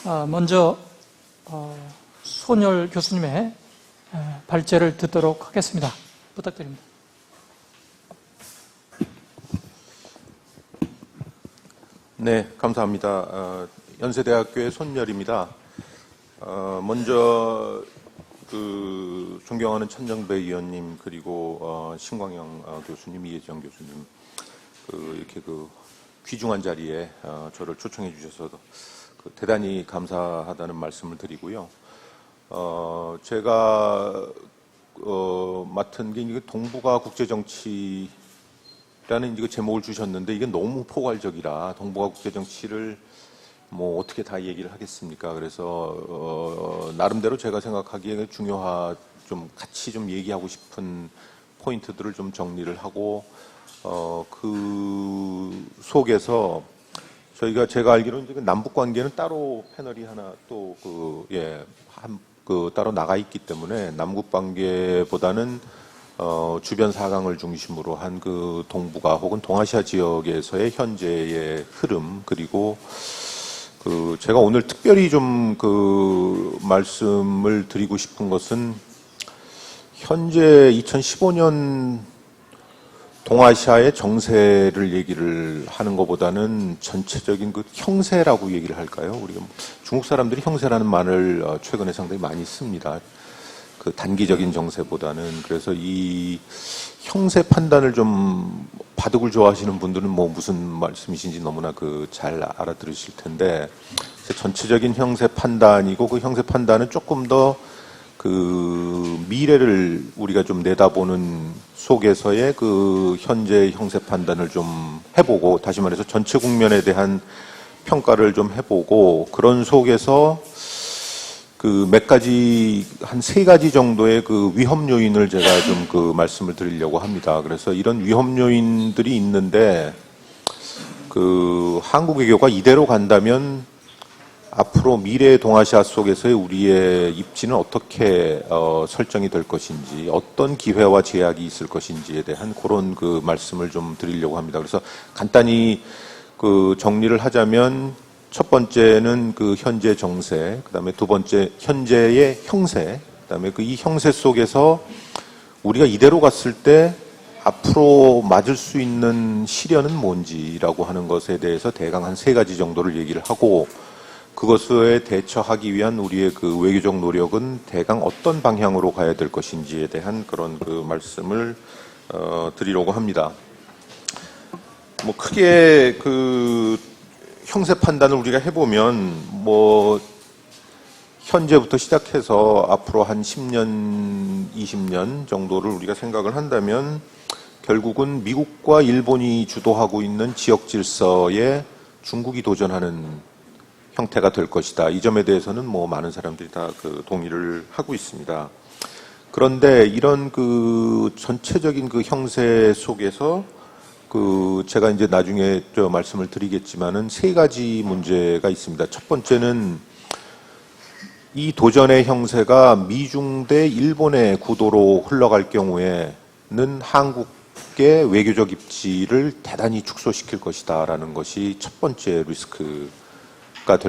먼저 손열 교수님의 발제를 듣도록 하겠습니다. 부탁드립니다. 네, 감사합니다. 연세대학교의 손열입니다. 먼저 존경하는 천정배 의원님, 그리고 신광영 교수님, 이혜정 교수님, 이렇게 귀중한 자리에 저를 초청해 주셔서 대단히 감사하다는 말씀을 드리고요. 제가 맡은 게 동북아 국제정치라는 이거 제목을 주셨는데, 이게 너무 포괄적이라 동북아 국제정치를 뭐 어떻게 다 얘기를 하겠습니까? 그래서 나름대로 제가 생각하기에 좀 같이 좀 얘기하고 싶은 포인트들을 좀 정리를 하고, 그 속에서 제가 알기로는 이제 남북 관계는 따로 패널이 하나 또 따로 나가 있기 때문에 남북 관계보다는 주변 사강을 중심으로 한 동북아 혹은 동아시아 지역에서의 현재의 흐름, 그리고 제가 오늘 특별히 좀 말씀을 드리고 싶은 것은 현재 2015년 동아시아의 정세를 얘기를 하는 것보다는 전체적인 형세라고 얘기를 할까요? 우리가 중국 사람들이 형세라는 말을 최근에 상당히 많이 씁니다. 단기적인 정세보다는. 그래서 이 형세 판단을 좀 바둑을 좋아하시는 분들은 뭐 무슨 말씀이신지 너무나 잘 알아들으실 텐데, 전체적인 형세 판단이고, 그 형세 판단은 조금 더 미래를 우리가 좀 내다보는 속에서의 현재 형세 판단을 좀 해보고, 다시 말해서 전체 국면에 대한 평가를 좀 해보고, 그런 속에서 몇 가지, 한 3가지 정도의 위험 요인을 제가 좀 말씀을 드리려고 합니다. 그래서 이런 위험 요인들이 있는데, 한국 외교가 이대로 간다면 앞으로 미래 동아시아 속에서의 우리의 입지는 어떻게 설정이 될 것인지, 어떤 기회와 제약이 있을 것인지에 대한 그런 말씀을 좀 드리려고 합니다. 그래서 간단히 정리를 하자면, 첫 번째는 현재 정세, 그다음에 두 번째 현재의 형세, 그다음에 이 형세 속에서 우리가 이대로 갔을 때 앞으로 맞을 수 있는 시련은 뭔지라고 하는 것에 대해서 대강 한 3가지 정도를 얘기를 하고, 그것에 대처하기 위한 우리의 외교적 노력은 대강 어떤 방향으로 가야 될 것인지에 대한 그런 말씀을 드리려고 합니다. 뭐 크게 형세 판단을 우리가 해보면, 현재부터 시작해서 앞으로 한 10년, 20년 정도를 우리가 생각을 한다면, 결국은 미국과 일본이 주도하고 있는 지역 질서에 중국이 도전하는 형태가 될 것이다. 이 점에 대해서는 많은 사람들이 다 동의를 하고 있습니다. 그런데 이런 전체적인 형세 속에서 제가 이제 나중에 말씀을 드리겠지만은 3가지 문제가 있습니다. 첫 번째는 이 도전의 형세가 미중 대 일본의 구도로 흘러갈 경우에는 한국의 외교적 입지를 대단히 축소시킬 것이다라는 것이 첫 번째 리스크가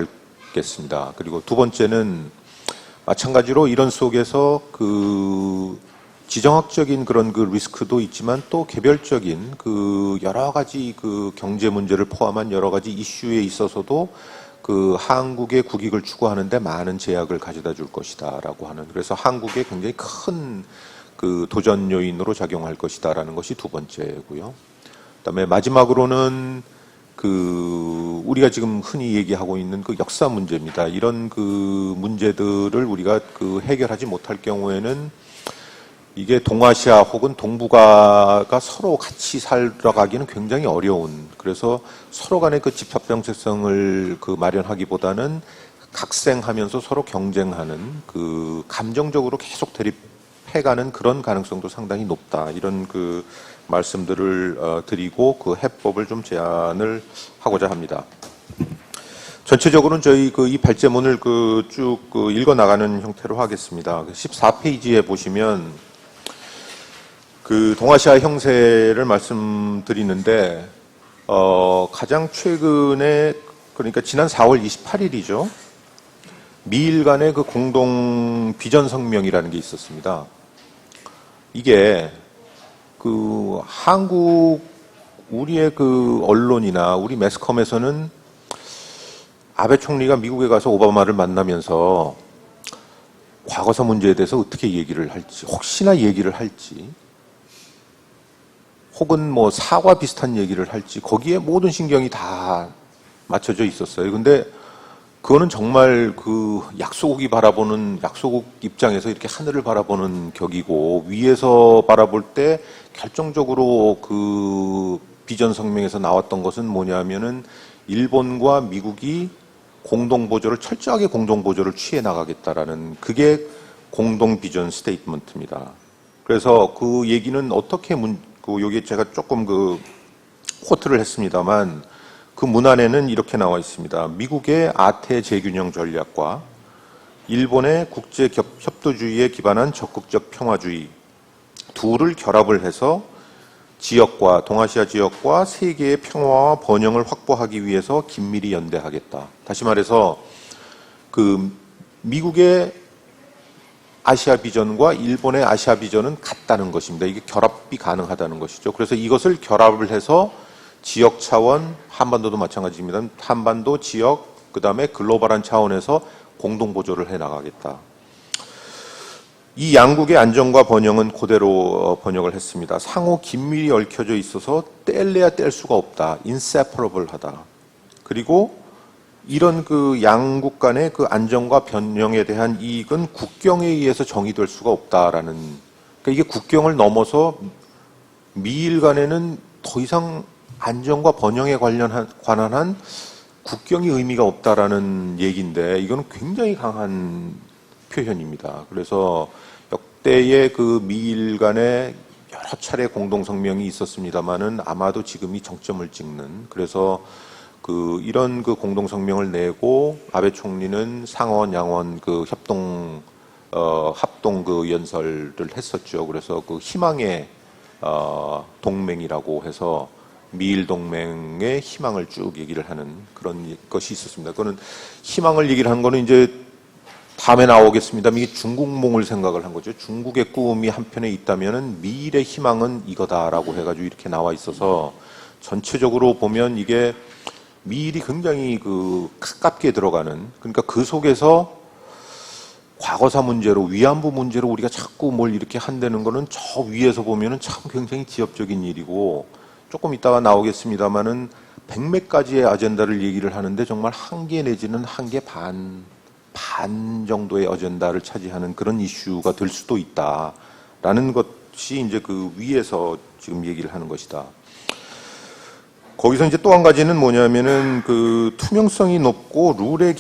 되겠습니다. 그리고 두 번째는 마찬가지로 이런 속에서 지정학적인 그런 리스크도 있지만, 또 개별적인 여러 가지 경제 문제를 포함한 여러 가지 이슈에 있어서도 한국의 국익을 추구하는데 많은 제약을 가져다 줄 것이다라고 하는, 그래서 한국에 굉장히 큰 도전 요인으로 작용할 것이다라는 것이 두 번째고요. 그다음에 마지막으로는 우리가 지금 흔히 얘기하고 있는 역사 문제입니다. 이런 문제들을 우리가 해결하지 못할 경우에는 이게 동아시아 혹은 동북아가 서로 같이 살아가기는 굉장히 어려운, 그래서 서로 간의 집합정체성을 마련하기보다는 각생하면서 서로 경쟁하는, 감정적으로 계속 대립해가는 그런 가능성도 상당히 높다. 이런 말씀들을 드리고 해법을 좀 제안을 하고자 합니다. 전체적으로는 저희 이 발제문을 쭉 읽어 나가는 형태로 하겠습니다. 14페이지에 보시면 동아시아 형세를 말씀드리는데, 가장 최근에, 그러니까 지난 4월 28일이죠. 미일 간의 그 공동 비전 성명이라는 게 있었습니다. 이게 그 한국 우리의 그 언론이나 우리 매스컴에서는 아베 총리가 미국에 가서 오바마를 만나면서 과거사 문제에 대해서 어떻게 얘기를 할지, 혹시나 얘기를 할지, 혹은 뭐 사과 비슷한 얘기를 할지, 거기에 모든 신경이 다 맞춰져 있었어요. 근데 그거는 정말 그 약소국이 바라보는, 약소국 입장에서 이렇게 하늘을 바라보는 격이고, 위에서 바라볼 때 결정적으로 그 비전 성명에서 나왔던 것은 뭐냐면은 일본과 미국이 공동보조를, 철저하게 공동보조를 취해 나가겠다라는, 그게 공동 비전 스테이트먼트입니다. 그래서 그 얘기는 어떻게 여기 제가 조금 그 코트를 했습니다만, 그 문안에는 이렇게 나와 있습니다. 미국의 아태 재균형 전략과 일본의 국제 협도주의에 기반한 적극적 평화주의 둘을 결합을 해서 지역과, 동아시아 지역과 세계의 평화와 번영을 확보하기 위해서 긴밀히 연대하겠다. 다시 말해서 그 미국의 아시아 비전과 일본의 아시아 비전은 같다는 것입니다. 이게 결합이 가능하다는 것이죠. 그래서 이것을 결합을 해서 지역 차원, 한반도도 마찬가지입니다. 한반도 지역, 그 다음에 글로벌한 차원에서 공동 보조를 해 나가겠다. 이 양국의 안정과 번영은 그대로 번역을 했습니다. 상호 긴밀히 얽혀져 있어서 뗄래야 뗄 수가 없다. inseparable하다. 그리고 이런 그 양국 간의 그 안정과 번영에 대한 이익은 국경에 의해서 정의될 수가 없다라는, 그러니까 이게 국경을 넘어서 미일 간에는 더 이상 안정과 번영에 관한 한 국경이 의미가 없다라는 얘기인데, 이거는 굉장히 강한 표현입니다. 그래서 역대의 그 미일 간의 여러 차례 공동성명이 있었습니다만은 아마도 지금이 정점을 찍는, 그래서 그 이런 그 공동성명을 내고 아베 총리는 상원 양원 그 합동 그 연설을 했었죠. 그래서 그 희망의 동맹이라고 해서 미일 동맹의 희망을 쭉 얘기를 하는 그런 것이 있었습니다. 그거는 희망을 얘기를 한 거는 이제 다음에 나오겠습니다만, 이게 중국몽을 생각을 한 거죠. 중국의 꿈이 한편에 있다면은 미일의 희망은 이거다라고 해가지고 이렇게 나와 있어서, 전체적으로 보면 이게 미일이 굉장히 그 가깝게 들어가는, 그러니까 그 속에서 과거사 문제로, 위안부 문제로 우리가 자꾸 뭘 이렇게 한다는 거는 저 위에서 보면은 참 굉장히 지엽적인 일이고, 조금 이따가 나오겠습니다만은 백몇 가지의 아젠다를 얘기를 하는데 정말 한 개 내지는 한 개 반 정도의 어젠다를 차지하는 그런 이슈가 될 수도 있다라는 것이 이제 그 위에서 지금 얘기를 하는 것이다. 거기서 이제 또 한 가지는 뭐냐면은 그 투명성이 높고 룰에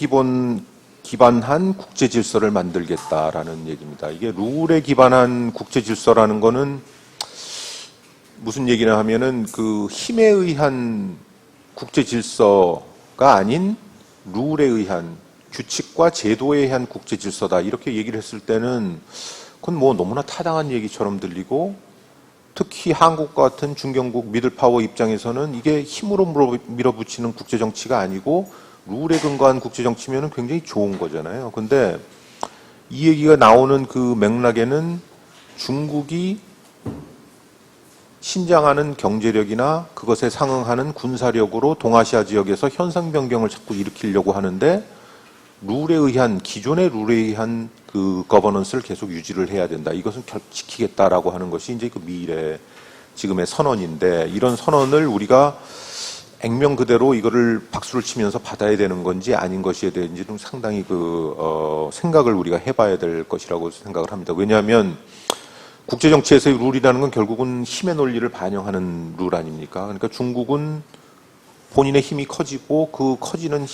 기반한 국제 질서를 만들겠다라는 얘기입니다. 이게 룰에 기반한 국제 질서라는 거는 무슨 얘기냐 하면은 그 힘에 의한 국제 질서가 아닌 룰에 의한, 규칙과 제도에 의한 국제 질서다, 이렇게 얘기를 했을 때는 그건 뭐 너무나 타당한 얘기처럼 들리고, 특히 한국 같은 중견국 미들파워 입장에서는 이게 힘으로 밀어붙이는 국제 정치가 아니고 룰에 근거한 국제 정치면은 굉장히 좋은 거잖아요. 근데 이 얘기가 나오는 그 맥락에는 중국이 신장하는 경제력이나 그것에 상응하는 군사력으로 동아시아 지역에서 현상 변경을 자꾸 일으키려고 하는데, 룰에 의한, 기존의 룰에 의한 그 거버넌스를 계속 유지를 해야 된다. 이것은 지키겠다라고 하는 것이 이제 그 미일의 지금의 선언인데, 이런 선언을 우리가 액면 그대로 이거를 박수를 치면서 받아야 되는 건지 아닌 것에 대해서 좀 상당히 생각을 우리가 해봐야 될 것이라고 생각을 합니다. 왜냐하면 국제정치에서의 룰이라는 건 결국은 힘의 논리를 반영하는 룰 아닙니까? 그러니까 중국은 본인의 힘이 커지고 그 커지는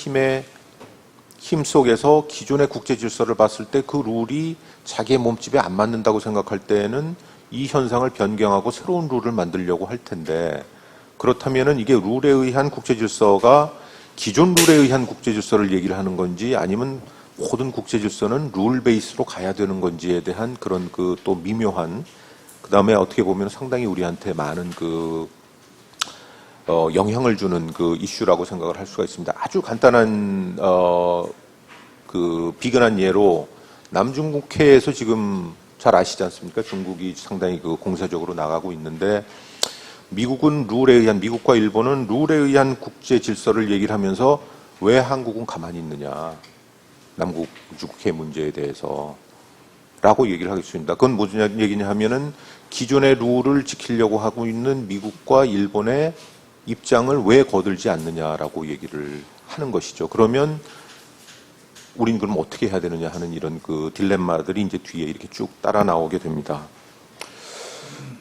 힘 속에서 기존의 국제 질서를 봤을 때 그 룰이 자기의 몸집에 안 맞는다고 생각할 때에는 이 현상을 변경하고 새로운 룰을 만들려고 할 텐데, 그렇다면은 이게 룰에 의한 국제 질서가 기존 룰에 의한 국제 질서를 얘기를 하는 건지, 아니면 모든 국제 질서는 룰 베이스로 가야 되는 건지에 대한 그런 그 또 미묘한, 그 다음에 어떻게 보면 상당히 우리한테 많은 영향을 주는 그 이슈라고 생각을 할 수가 있습니다. 아주 간단한 그 비근한 예로 남중국해에서 지금 잘 아시지 않습니까? 중국이 상당히 그 공세적으로 나가고 있는데 미국은 룰에 의한, 미국과 일본은 룰에 의한 국제 질서를 얘기를 하면서 왜 한국은 가만히 있느냐. 남북국해 문제에 대해서. 라고 얘기를 하겠습니다. 그건 무슨 얘기냐 하면은 기존의 룰을 지키려고 하고 있는 미국과 일본의 입장을 왜 거들지 않느냐라고 얘기를 하는 것이죠. 그러면 우린 그럼 어떻게 해야 되느냐 하는 이런 그 딜레마들이 이제 뒤에 이렇게 쭉 따라 나오게 됩니다.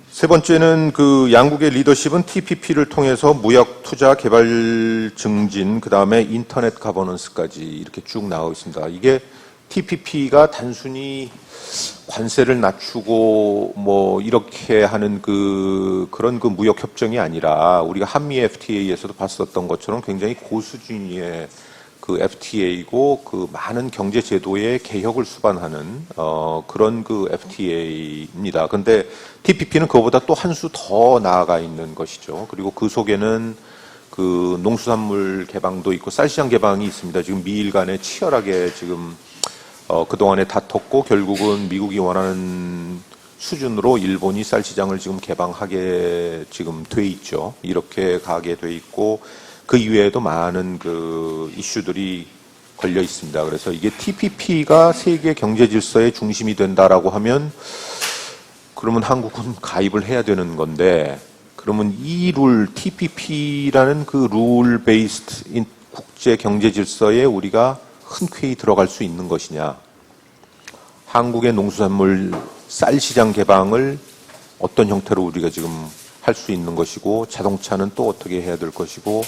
세 번째는 그 양국의 리더십은 TPP를 통해서 무역, 투자, 개발 증진, 그 다음에 인터넷 가버넌스까지 이렇게 쭉 나오고 있습니다. 이게 TPP가 단순히 관세를 낮추고 뭐 이렇게 하는 그런 그 무역 협정이 아니라 우리가 한미 FTA에서도 봤었던 것처럼 굉장히 고수준의 그 FTA이고 그 많은 경제 제도의 개혁을 수반하는 그런 그 FTA입니다. 근데 TPP는 그거보다 또 한 수 더 나아가 있는 것이죠. 그리고 그 속에는 그 농수산물 개방도 있고 쌀시장 개방이 있습니다. 지금 미일 간에 치열하게 지금 그동안에 다퉜고 결국은 미국이 원하는 수준으로 일본이 쌀시장을 지금 개방하게 지금 돼 있죠. 이렇게 가게 돼 있고 그 이외에도 많은 그 이슈들이 걸려 있습니다. 그래서 이게 TPP가 세계 경제 질서의 중심이 된다라고 하면 그러면 한국은 가입을 해야 되는 건데 그러면 이 룰 TPP라는 그 룰 베이스드 국제 경제 질서에 우리가 흔쾌히 들어갈 수 있는 것이냐. 한국의 농수산물 쌀 시장 개방을 어떤 형태로 우리가 지금 할 수 있는 것이고 자동차는 또 어떻게 해야 될 것이고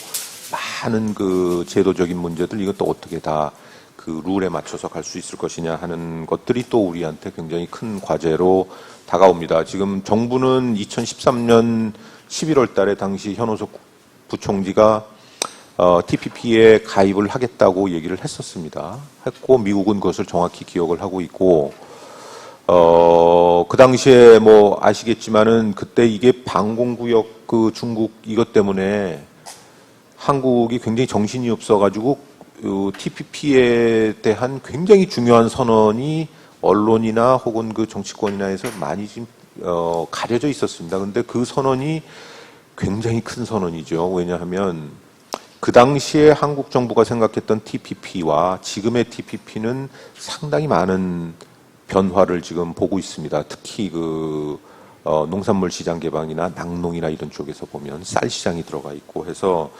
많은 그 제도적인 문제들 이것도 어떻게 다 그 룰에 맞춰서 갈 수 있을 것이냐 하는 것들이 또 우리한테 굉장히 큰 과제로 다가옵니다. 지금 정부는 2013년 11월 달에 당시 현오석 부총리가 TPP에 가입을 하겠다고 얘기를 했었습니다. 했고 미국은 그것을 정확히 기억을 하고 있고 그 당시에 뭐 아시겠지만은 그때 이게 방공구역 그 중국 이것 때문에 한국이 굉장히 정신이 없어가지고 TPP에 대한 굉장히 중요한 선언이 언론이나 혹은 그 정치권이나에서 많이 지금 가려져 있었습니다. 근데 그 선언이 굉장히 큰 선언이죠. 왜냐하면 그 당시에 한국 정부가 생각했던 TPP와 지금의 TPP는 상당히 많은 변화를 지금 보고 있습니다. 특히 그 농산물 시장 개방이나 낙농이나 이런 쪽에서 보면 쌀 시장이 들어가 있고 해서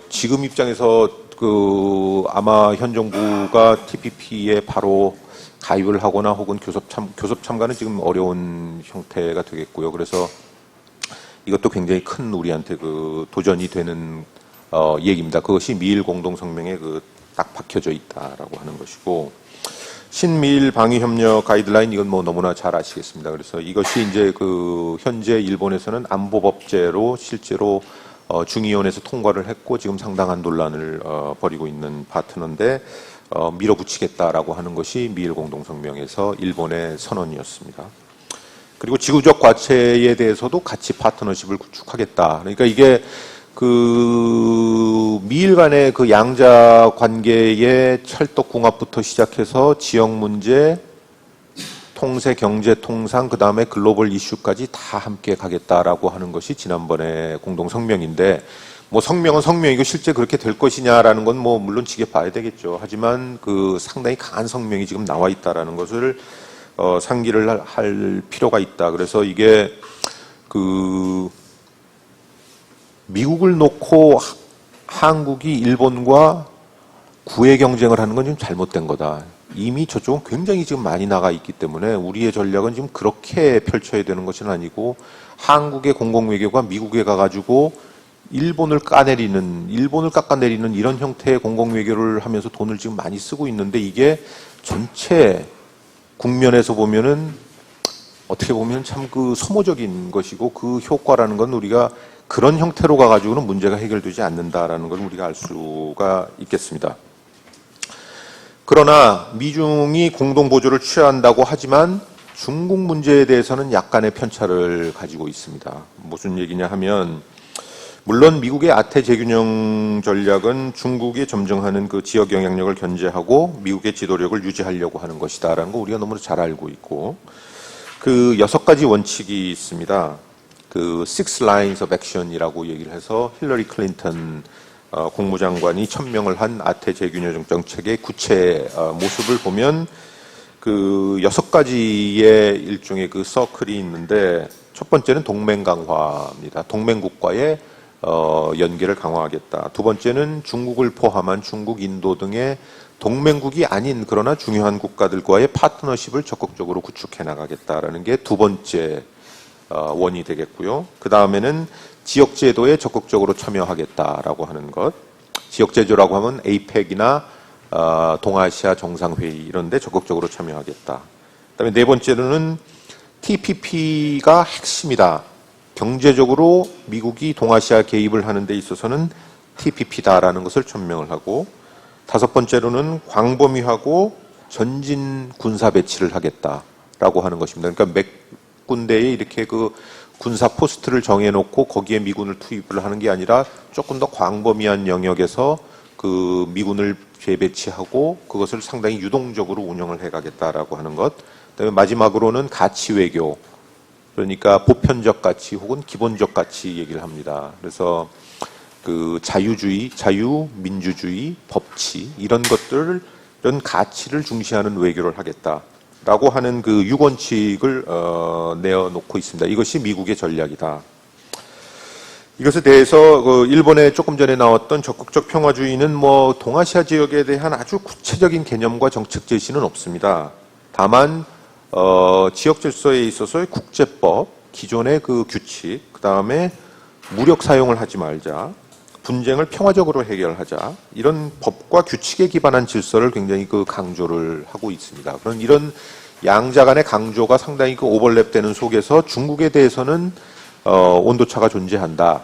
지금 입장에서 그 아마 현 정부가 TPP에 바로 가입을 하거나 혹은 교섭 참가는 지금 어려운 형태가 되겠고요. 그래서 이것도 굉장히 큰 우리한테 그 도전이 되는 얘기입니다. 그것이 미일 공동성명에 그 딱 박혀져 있다라고 하는 것이고 신미일 방위협력 가이드라인 이건 뭐 너무나 잘 아시겠습니다. 그래서 이것이 이제 그 현재 일본에서는 안보법제로 실제로 중의원에서 통과를 했고 지금 상당한 논란을 벌이고 있는 파트너인데 밀어붙이겠다라고 하는 것이 미일 공동성명에서 일본의 선언이었습니다. 그리고 지구적 과체에 대해서도 같이 파트너십을 구축하겠다. 그러니까 이게 그 미일 간의 그 양자 관계의 찰떡궁합부터 시작해서 지역 문제, 통세, 경제, 통상, 그 다음에 글로벌 이슈까지 다 함께 가겠다라고 하는 것이 지난번에 공동성명인데 뭐 성명은 성명이고 실제 그렇게 될 것이냐라는 건 뭐 물론 지켜봐야 되겠죠. 하지만 그 상당히 강한 성명이 지금 나와 있다라는 것을 상기를 할 필요가 있다. 그래서 이게 그 미국을 놓고 한국이 일본과 구애 경쟁을 하는 건 좀 잘못된 거다. 이미 저쪽은 굉장히 지금 많이 나가 있기 때문에 우리의 전략은 지금 그렇게 펼쳐야 되는 것은 아니고 한국의 공공외교가 미국에 가가지고 일본을 깎아내리는 이런 형태의 공공외교를 하면서 돈을 지금 많이 쓰고 있는데 이게 전체 국면에서 보면은 어떻게 보면 참 그 소모적인 것이고 그 효과라는 건 우리가 그런 형태로 가가지고는 문제가 해결되지 않는다라는 걸 우리가 알 수가 있겠습니다. 그러나 미중이 공동보조를 취한다고 하지만 중국 문제에 대해서는 약간의 편차를 가지고 있습니다. 무슨 얘기냐 하면 물론 미국의 아태 재균형 전략은 중국이 점증하는 그 지역 영향력을 견제하고 미국의 지도력을 유지하려고 하는 것이다라는 거 우리가 너무 잘 알고 있고, 그 6가지 원칙이 있습니다. 그 Six Lines of Action이라고 얘기를 해서 힐러리 클린턴 국무장관이 천명을 한 아태 재균형 정책의 구체 모습을 보면 그 6가지의 일종의 그 서클이 있는데, 첫 번째는 동맹 강화입니다. 동맹국과의 연계를 강화하겠다. 두 번째는 중국을 포함한 중국, 인도 등의 동맹국이 아닌 그러나 중요한 국가들과의 파트너십을 적극적으로 구축해 나가겠다라는 게 두 번째 원이 되겠고요. 그 다음에는 지역제도에 적극적으로 참여하겠다라고 하는 것. 지역제도라고 하면 APEC이나 동아시아 정상회의 이런 데 적극적으로 참여하겠다. 그다음에 네 번째로는 TPP가 핵심이다. 경제적으로 미국이 동아시아 개입을 하는 데 있어서는 TPP다라는 것을 천명을 하고, 다섯 번째로는 광범위하고 전진 군사 배치를 하겠다라고 하는 것입니다. 그러니까 몇 군데에 이렇게 그 군사 포스트를 정해놓고 거기에 미군을 투입을 하는 게 아니라 조금 더 광범위한 영역에서 그 미군을 재배치하고 그것을 상당히 유동적으로 운영을 해가겠다라고 하는 것. 그다음에 마지막으로는 가치 외교, 그러니까 보편적 가치 혹은 기본적 가치 얘기를 합니다. 그래서 그 자유주의, 자유민주주의, 법치 이런 것들, 이런 가치를 중시하는 외교를 하겠다라고 하는 그 6원칙을 내어놓고 있습니다. 이것이 미국의 전략이다. 이것에 대해서 그 일본에 조금 전에 나왔던 적극적 평화주의는 뭐 동아시아 지역에 대한 아주 구체적인 개념과 정책 제시는 없습니다. 다만 지역 질서에 있어서의 국제법, 기존의 그 규칙, 그 다음에 무력 사용을 하지 말자, 분쟁을 평화적으로 해결하자, 이런 법과 규칙에 기반한 질서를 굉장히 그 강조를 하고 있습니다. 그런 이런 양자 간의 강조가 상당히 그 오버랩되는 속에서 중국에 대해서는 온도차가 존재한다.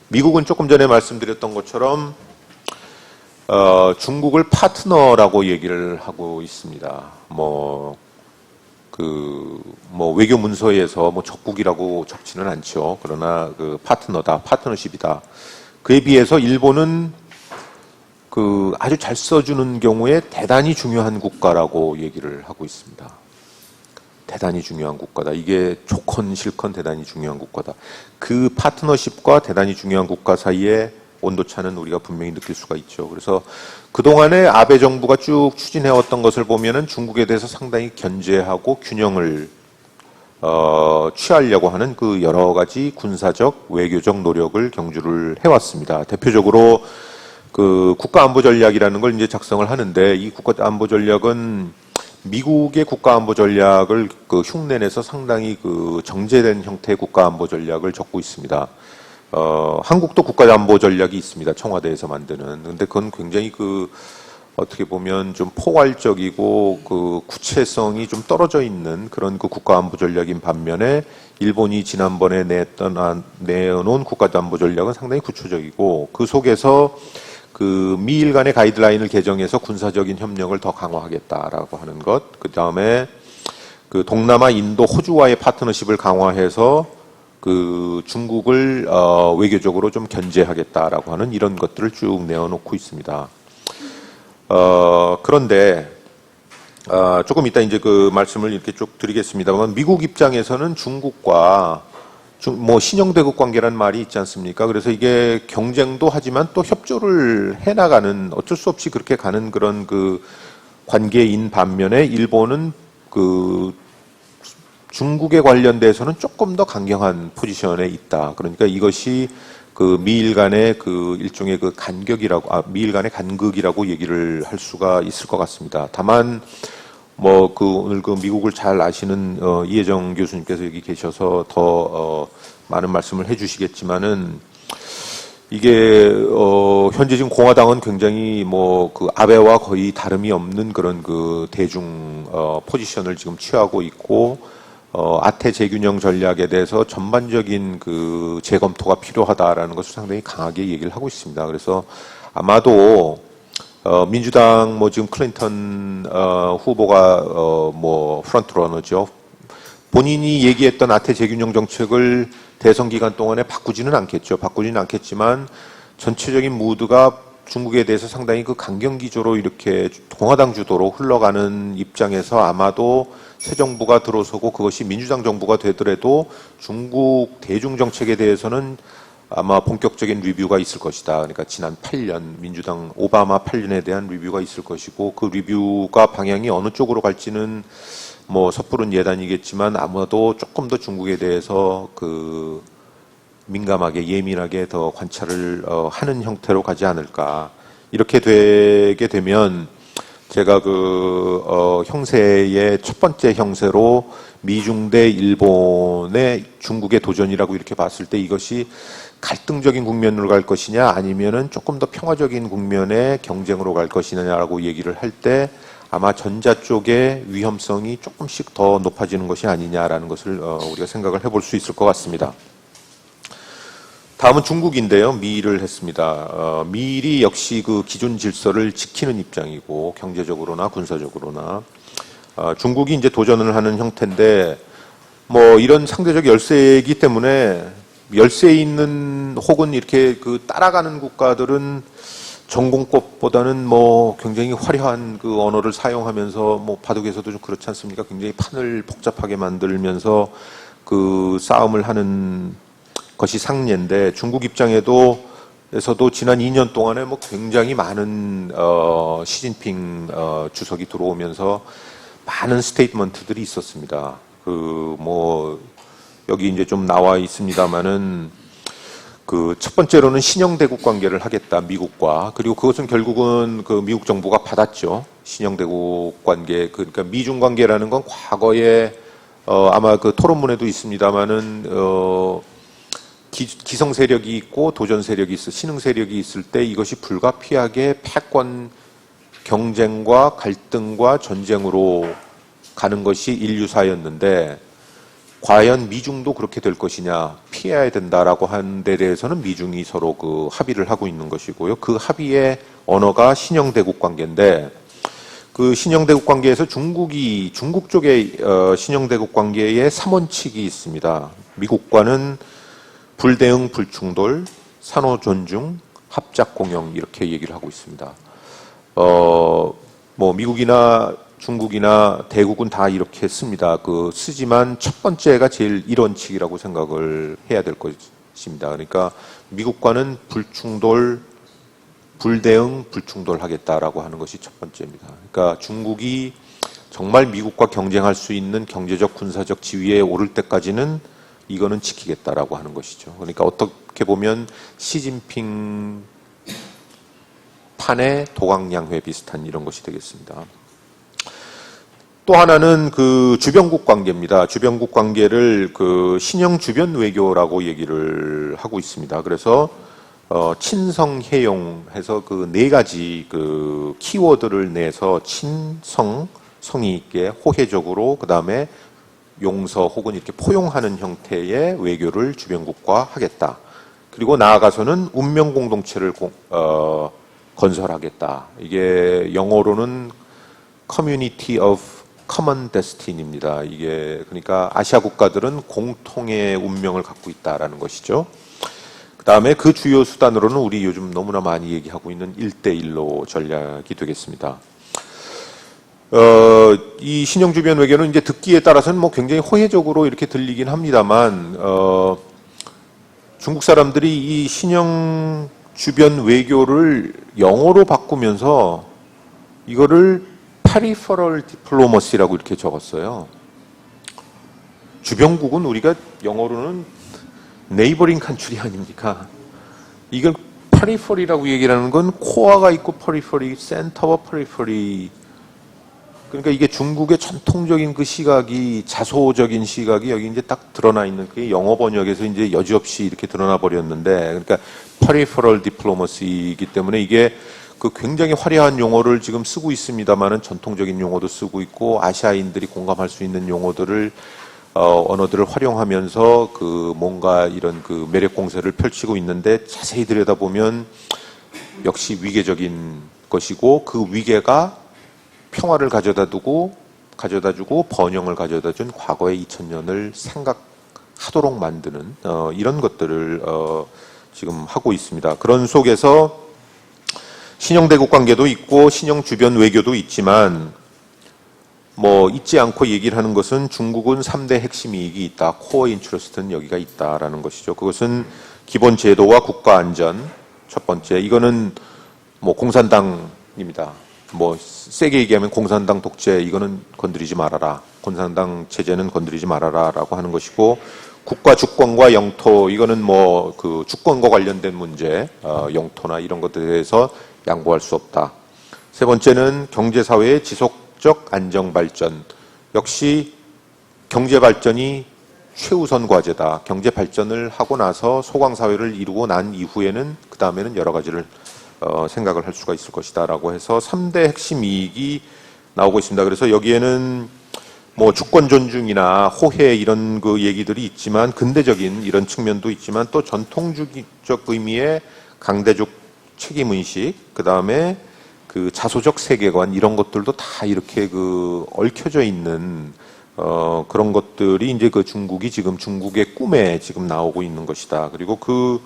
미국은 조금 전에 말씀드렸던 것처럼 중국을 파트너라고 얘기를 하고 있습니다. 외교 문서에서 적국이라고 적지는 않죠. 그러나 그 파트너다, 파트너십이다. 그에 비해서 일본은 그 아주 잘 써주는 경우에 대단히 중요한 국가라고 얘기를 하고 있습니다. 대단히 중요한 국가다. 이게 좋건 싫건 대단히 중요한 국가다. 그 파트너십과 대단히 중요한 국가 사이에 온도차는 우리가 분명히 느낄 수가 있죠. 그래서 그동안에 아베 정부가 쭉 추진해왔던 것을 보면은 중국에 대해서 상당히 견제하고 균형을 취하려고 하는 그 여러 가지 군사적, 외교적 노력을 경주를 해왔습니다. 대표적으로 그 국가안보 전략이라는 걸 이제 작성을 하는데, 이 국가안보 전략은 미국의 국가안보 전략을 그 흉내내서 상당히 그 정제된 형태의 국가안보 전략을 적고 있습니다. 한국도 국가안보 전략이 있습니다. 청와대에서 만드는. 근데 그건 굉장히 그 어떻게 보면 좀 포괄적이고 그 구체성이 좀 떨어져 있는 그런 그 국가안보 전략인 반면에, 일본이 지난번에 내놓은 국가안보 전략은 상당히 구체적이고, 그 속에서 그 미일 간의 가이드라인을 개정해서 군사적인 협력을 더 강화하겠다라고 하는 것, 그 다음에 그 동남아, 인도, 호주와의 파트너십을 강화해서 그 중국을 외교적으로 좀 견제하겠다라고 하는 이런 것들을 쭉 내어놓고 있습니다. 그런데 조금 이따 이제 그 말씀을 이렇게 쭉 드리겠습니다만, 미국 입장에서는 중국과 신형대국 관계라는 말이 있지 않습니까? 그래서 이게 경쟁도 하지만 또 협조를 해나가는, 어쩔 수 없이 그렇게 가는 그런 그 관계인 반면에, 일본은 그 중국에 관련돼서는 조금 더 강경한 포지션에 있다. 그러니까 이것이 그 미일 간의 그 일종의 그 미일 간의 간극이라고 얘기를 할 수가 있을 것 같습니다. 다만 오늘 그 미국을 잘 아시는 이혜정 교수님께서 여기 계셔서 더 많은 말씀을 해주시겠지만은, 이게 현재 지금 공화당은 굉장히 그 아베와 거의 다름이 없는 그런 그 대중 포지션을 지금 취하고 있고, 아태 재균형 전략에 대해서 전반적인 그 재검토가 필요하다라는 것을 상당히 강하게 얘기를 하고 있습니다. 그래서 아마도 민주당 지금 클린턴 후보가 프런트러너죠. 본인이 얘기했던 아태 재균형 정책을 대선 기간 동안에 바꾸지는 않겠죠. 바꾸지는 않겠지만 전체적인 무드가 중국에 대해서 상당히 그 강경 기조로 이렇게 공화당 주도로 흘러가는 입장에서 아마도 새 정부가 들어서고 그것이 민주당 정부가 되더라도 중국 대중 정책에 대해서는 아마 본격적인 리뷰가 있을 것이다. 그러니까 지난 8년 민주당 오바마 8년에 대한 리뷰가 있을 것이고 그 리뷰가 방향이 어느 쪽으로 갈지는 뭐 섣부른 예단이겠지만 아마도 조금 더 중국에 대해서 그 민감하게 예민하게 더 관찰을 하는 형태로 가지 않을까. 이렇게 되게 되면 제가 형세의 첫 번째 형세로 미중 대 일본의 중국의 도전이라고 이렇게 봤을 때 이것이 갈등적인 국면으로 갈 것이냐 아니면은 조금 더 평화적인 국면의 경쟁으로 갈 것이냐라고 얘기를 할 때 아마 전자 쪽의 위험성이 조금씩 더 높아지는 것이 아니냐라는 것을 우리가 생각을 해볼 수 있을 것 같습니다. 다음은 중국인데요. 미를 했습니다. 미일이 역시 그 기존 질서를 지키는 입장이고 경제적으로나 군사적으로나 중국이 이제 도전을 하는 형태인데 뭐 이런 상대적 열세이기 때문에 열세에 있는 혹은 이렇게 그 따라가는 국가들은 전공법보다는 뭐 굉장히 화려한 그 언어를 사용하면서 뭐 바둑에서도 좀 그렇지 않습니까? 굉장히 판을 복잡하게 만들면서 그 싸움을 하는 것이 상례인데 중국 입장에서도 지난 2년 동안에 뭐 굉장히 많은 시진핑 주석이 들어오면서 많은 스테이트먼트들이 있었습니다. 그 뭐 여기 이제 좀 나와 있습니다만은 그 첫 번째로는 신형 대국 관계를 하겠다 미국과 그리고 그것은 결국은 그 미국 정부가 받았죠. 신형 대국 관계 그러니까 미중 관계라는 건 과거에 아마 그 토론문에도 있습니다만은 기성 세력이 있고 도전 세력이 있어 신흥 세력이 있을 때 이것이 불가피하게 패권 경쟁과 갈등과 전쟁으로 가는 것이 인류사였는데 과연 미중도 그렇게 될 것이냐 피해야 된다라고 하는 데 대해서는 미중이 서로 그 합의를 하고 있는 것이고요. 그 합의의 언어가 신형 대국 관계인데 그 신형 대국 관계에서 중국 쪽의 신형 대국 관계에 3원칙이 있습니다. 미국과는 불대응, 불충돌, 산호 존중, 합작 공영 이렇게 얘기를 하고 있습니다. 뭐 미국이나 중국이나 대국은 다 이렇게 씁니다. 쓰지만 첫 번째가 제일 1원칙이라고 생각을 해야 될 것입니다. 그러니까 미국과는 불충돌, 불대응, 불충돌 하겠다라고 하는 것이 첫 번째입니다. 그러니까 중국이 정말 미국과 경쟁할 수 있는 경제적, 군사적 지위에 오를 때까지는 이거는 지키겠다라고 하는 것이죠. 그러니까 어떻게 보면 시진핑 판의 도강양회 비슷한 이런 것이 되겠습니다. 또 하나는 그 주변국 관계입니다. 주변국 관계를 그 신형 주변 외교라고 얘기를 하고 있습니다. 그래서 친성 해용해서 그 네 가지 그 키워드를 내서 친성 성의 있게 호혜적으로 그다음에 용서 혹은 이렇게 포용하는 형태의 외교를 주변국과 하겠다. 그리고 나아가서는 운명 공동체를 건설하겠다. 이게 영어로는 Community of Common Destiny입니다. 이게 그러니까 아시아 국가들은 공통의 운명을 갖고 있다라는 것이죠. 그 다음에 그 주요 수단으로는 우리 요즘 너무나 많이 얘기하고 있는 1대1로 전략이 되겠습니다. 이 신형 주변 외교는 이제 듣기에 따라서는 뭐 굉장히 호혜적으로 이렇게 들리긴 합니다만, 중국 사람들이 이 신형 주변 외교를 영어로 바꾸면서 이거를 peripheral diplomacy라고 이렇게 적었어요. 주변국은 우리가 영어로는 neighboring country 아닙니까? 이걸 peripheral이라고 얘기를 하는 건 코어가 있고 periphery, center와 periphery. 그러니까 이게 중국의 전통적인 그 시각이 자소적인 시각이 여기 이제 딱 드러나 있는 그게 영어 번역에서 이제 여지없이 이렇게 드러나 버렸는데 그러니까 peripheral diplomacy이기 때문에 이게 그 굉장히 화려한 용어를 지금 쓰고 있습니다만은 전통적인 용어도 쓰고 있고 아시아인들이 공감할 수 있는 용어들을 언어들을 활용하면서 그 뭔가 이런 그 매력 공세를 펼치고 있는데 자세히 들여다보면 역시 위계적인 것이고 그 위계가 평화를 가져다 두고 가져다주고 번영을 가져다준 과거의 2000년을 생각하도록 만드는 이런 것들을 지금 하고 있습니다. 그런 속에서 신형 대국 관계도 있고 신형 주변 외교도 있지만 뭐 잊지 않고 얘기를 하는 것은 중국은 3대 핵심 이익이 있다. 코어 인트러스트는 여기가 있다라는 것이죠. 그것은 기본 제도와 국가 안전 첫 번째. 이거는 뭐 공산당입니다. 뭐 세게 얘기하면 공산당 독재 이거는 건드리지 말아라. 공산당 체제는 건드리지 말아라라고 하는 것이고 국가 주권과 영토 이거는 뭐 그 주권과 관련된 문제 영토나 이런 것들에 대해서 양보할 수 없다. 세 번째는 경제 사회의 지속적 안정 발전. 역시 경제 발전이 최우선 과제다. 경제 발전을 하고 나서 소강 사회를 이루고 난 이후에는 그 다음에는 여러 가지를 생각을 할 수가 있을 것이다라고 해서 3대 핵심 이익이 나오고 있습니다. 그래서 여기에는 뭐 주권 존중이나 호혜 이런 그 얘기들이 있지만 근대적인 이런 측면도 있지만 또 전통주의적 의미의 강대적 책임의식, 그 다음에 그 자소적 세계관 이런 것들도 다 이렇게 그 얽혀져 있는 그런 것들이 이제 그 중국이 지금 중국의 꿈에 지금 나오고 있는 것이다. 그리고 그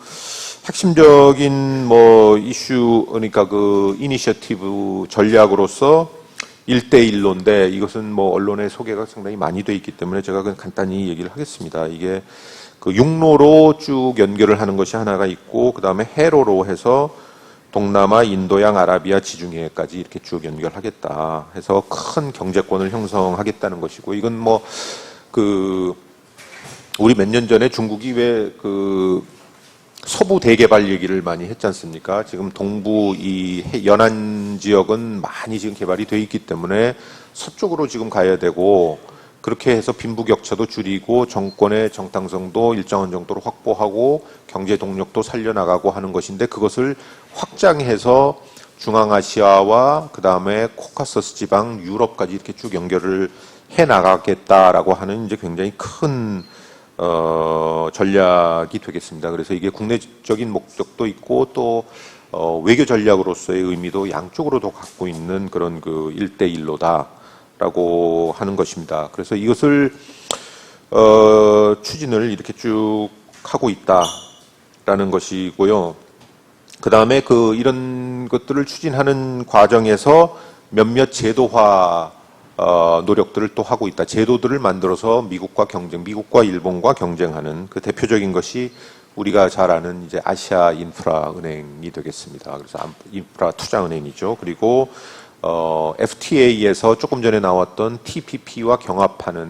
핵심적인 뭐 이슈 그러니까 그 이니셔티브 전략으로서 1대1로인데 이것은 뭐 언론의 소개가 상당히 많이 돼 있기 때문에 제가 그냥 간단히 얘기를 하겠습니다. 이게 그 육로로 쭉 연결을 하는 것이 하나가 있고 그 다음에 해로로 해서 동남아, 인도양, 아라비아, 지중해까지 이렇게 쭉 연결하겠다 해서 큰 경제권을 형성하겠다는 것이고 이건 뭐 그 우리 몇 년 전에 중국이 왜 그 서부 대개발 얘기를 많이 했지 않습니까? 지금 동부 이 연안 지역은 많이 지금 개발이 돼 있기 때문에 서쪽으로 지금 가야 되고 그렇게 해서 빈부격차도 줄이고 정권의 정당성도 일정한 정도로 확보하고 경제 동력도 살려나가고 하는 것인데 그것을 확장해서 중앙아시아와 그 다음에 코카서스 지방 유럽까지 이렇게 쭉 연결을 해 나가겠다라고 하는 이제 굉장히 큰 전략이 되겠습니다. 그래서 이게 국내적인 목적도 있고 또 외교 전략으로서의 의미도 양쪽으로도 갖고 있는 그런 그 1대1로다라고 하는 것입니다. 그래서 이것을 추진을 이렇게 쭉 하고 있다라는 것이고요. 그 다음에 그 이런 것들을 추진하는 과정에서 몇몇 제도화 노력들을 또 하고 있다. 제도들을 만들어서 미국과 일본과 경쟁하는 그 대표적인 것이 우리가 잘 아는 이제 아시아 인프라 은행이 되겠습니다. 그래서 인프라 투자은행이죠. 그리고 FTA에서 조금 전에 나왔던 TPP와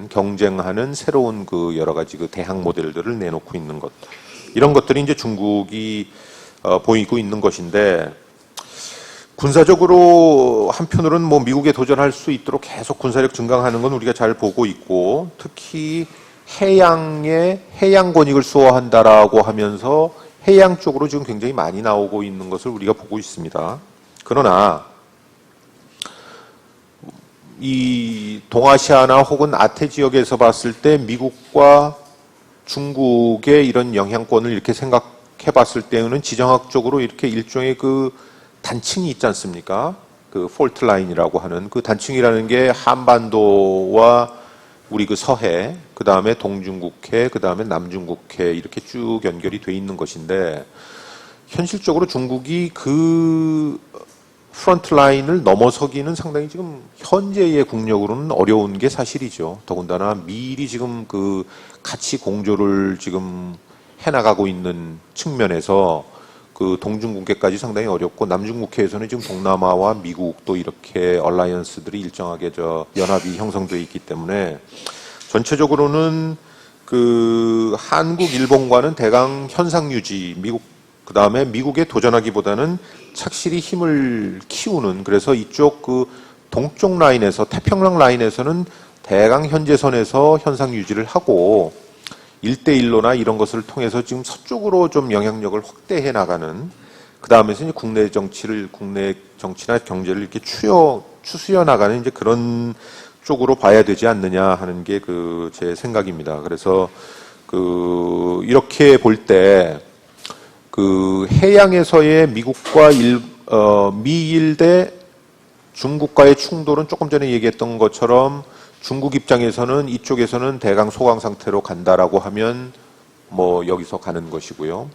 경쟁하는 새로운 그 여러 가지 그 대항 모델들을 내놓고 있는 것. 이런 것들이 이제 중국이 보이고 있는 것인데 군사적으로 한편으로는 뭐 미국에 도전할 수 있도록 계속 군사력 증강하는 건 우리가 잘 보고 있고 특히 해양의 해양 권익을 수호한다라고 하면서 해양 쪽으로 지금 굉장히 많이 나오고 있는 것을 우리가 보고 있습니다. 그러나 이 동아시아나 혹은 아태 지역에서 봤을 때 미국과 중국의 이런 영향권을 이렇게 생각해 봤을 때는 지정학적으로 이렇게 일종의 그 단층이 있지 않습니까? 그 폴트 라인이라고 하는 그 단층이라는 게 한반도와 우리 그 서해, 그 다음에 동중국해, 그 다음에 남중국해 이렇게 쭉 연결이 돼 있는 것인데 현실적으로 중국이 그 프런트 라인을 넘어서기는 상당히 지금 현재의 국력으로는 어려운 게 사실이죠. 더군다나 미일이 지금 그 같이 공조를 지금 해나가고 있는 측면에서 그 동중국해까지 상당히 어렵고 남중국해에서는 지금 동남아와 미국도 이렇게 얼라이언스들이 일정하게 연합이 형성되어 있기 때문에 전체적으로는 그 한국, 일본과는 대강 현상 유지, 그 다음에 미국에 도전하기보다는 착실히 힘을 키우는 그래서 이쪽 그 동쪽 라인에서 태평양 라인에서는 대강 현재선에서 현상 유지를 하고 1대1로나 이런 것을 통해서 지금 서쪽으로 좀 영향력을 확대해 나가는 그 다음에서 이제 국내 정치나 경제를 이렇게 추스려 나가는 이제 그런 쪽으로 봐야 되지 않느냐 하는 게 그 제 생각입니다. 그래서 그 이렇게 볼 때 그 해양에서의 미국과 미일 대 중국과의 충돌은 조금 전에 얘기했던 것처럼 중국 입장에서는 이쪽에서는 대강 소강 상태로 간다라고 하면 뭐 여기서 가는 것이고요.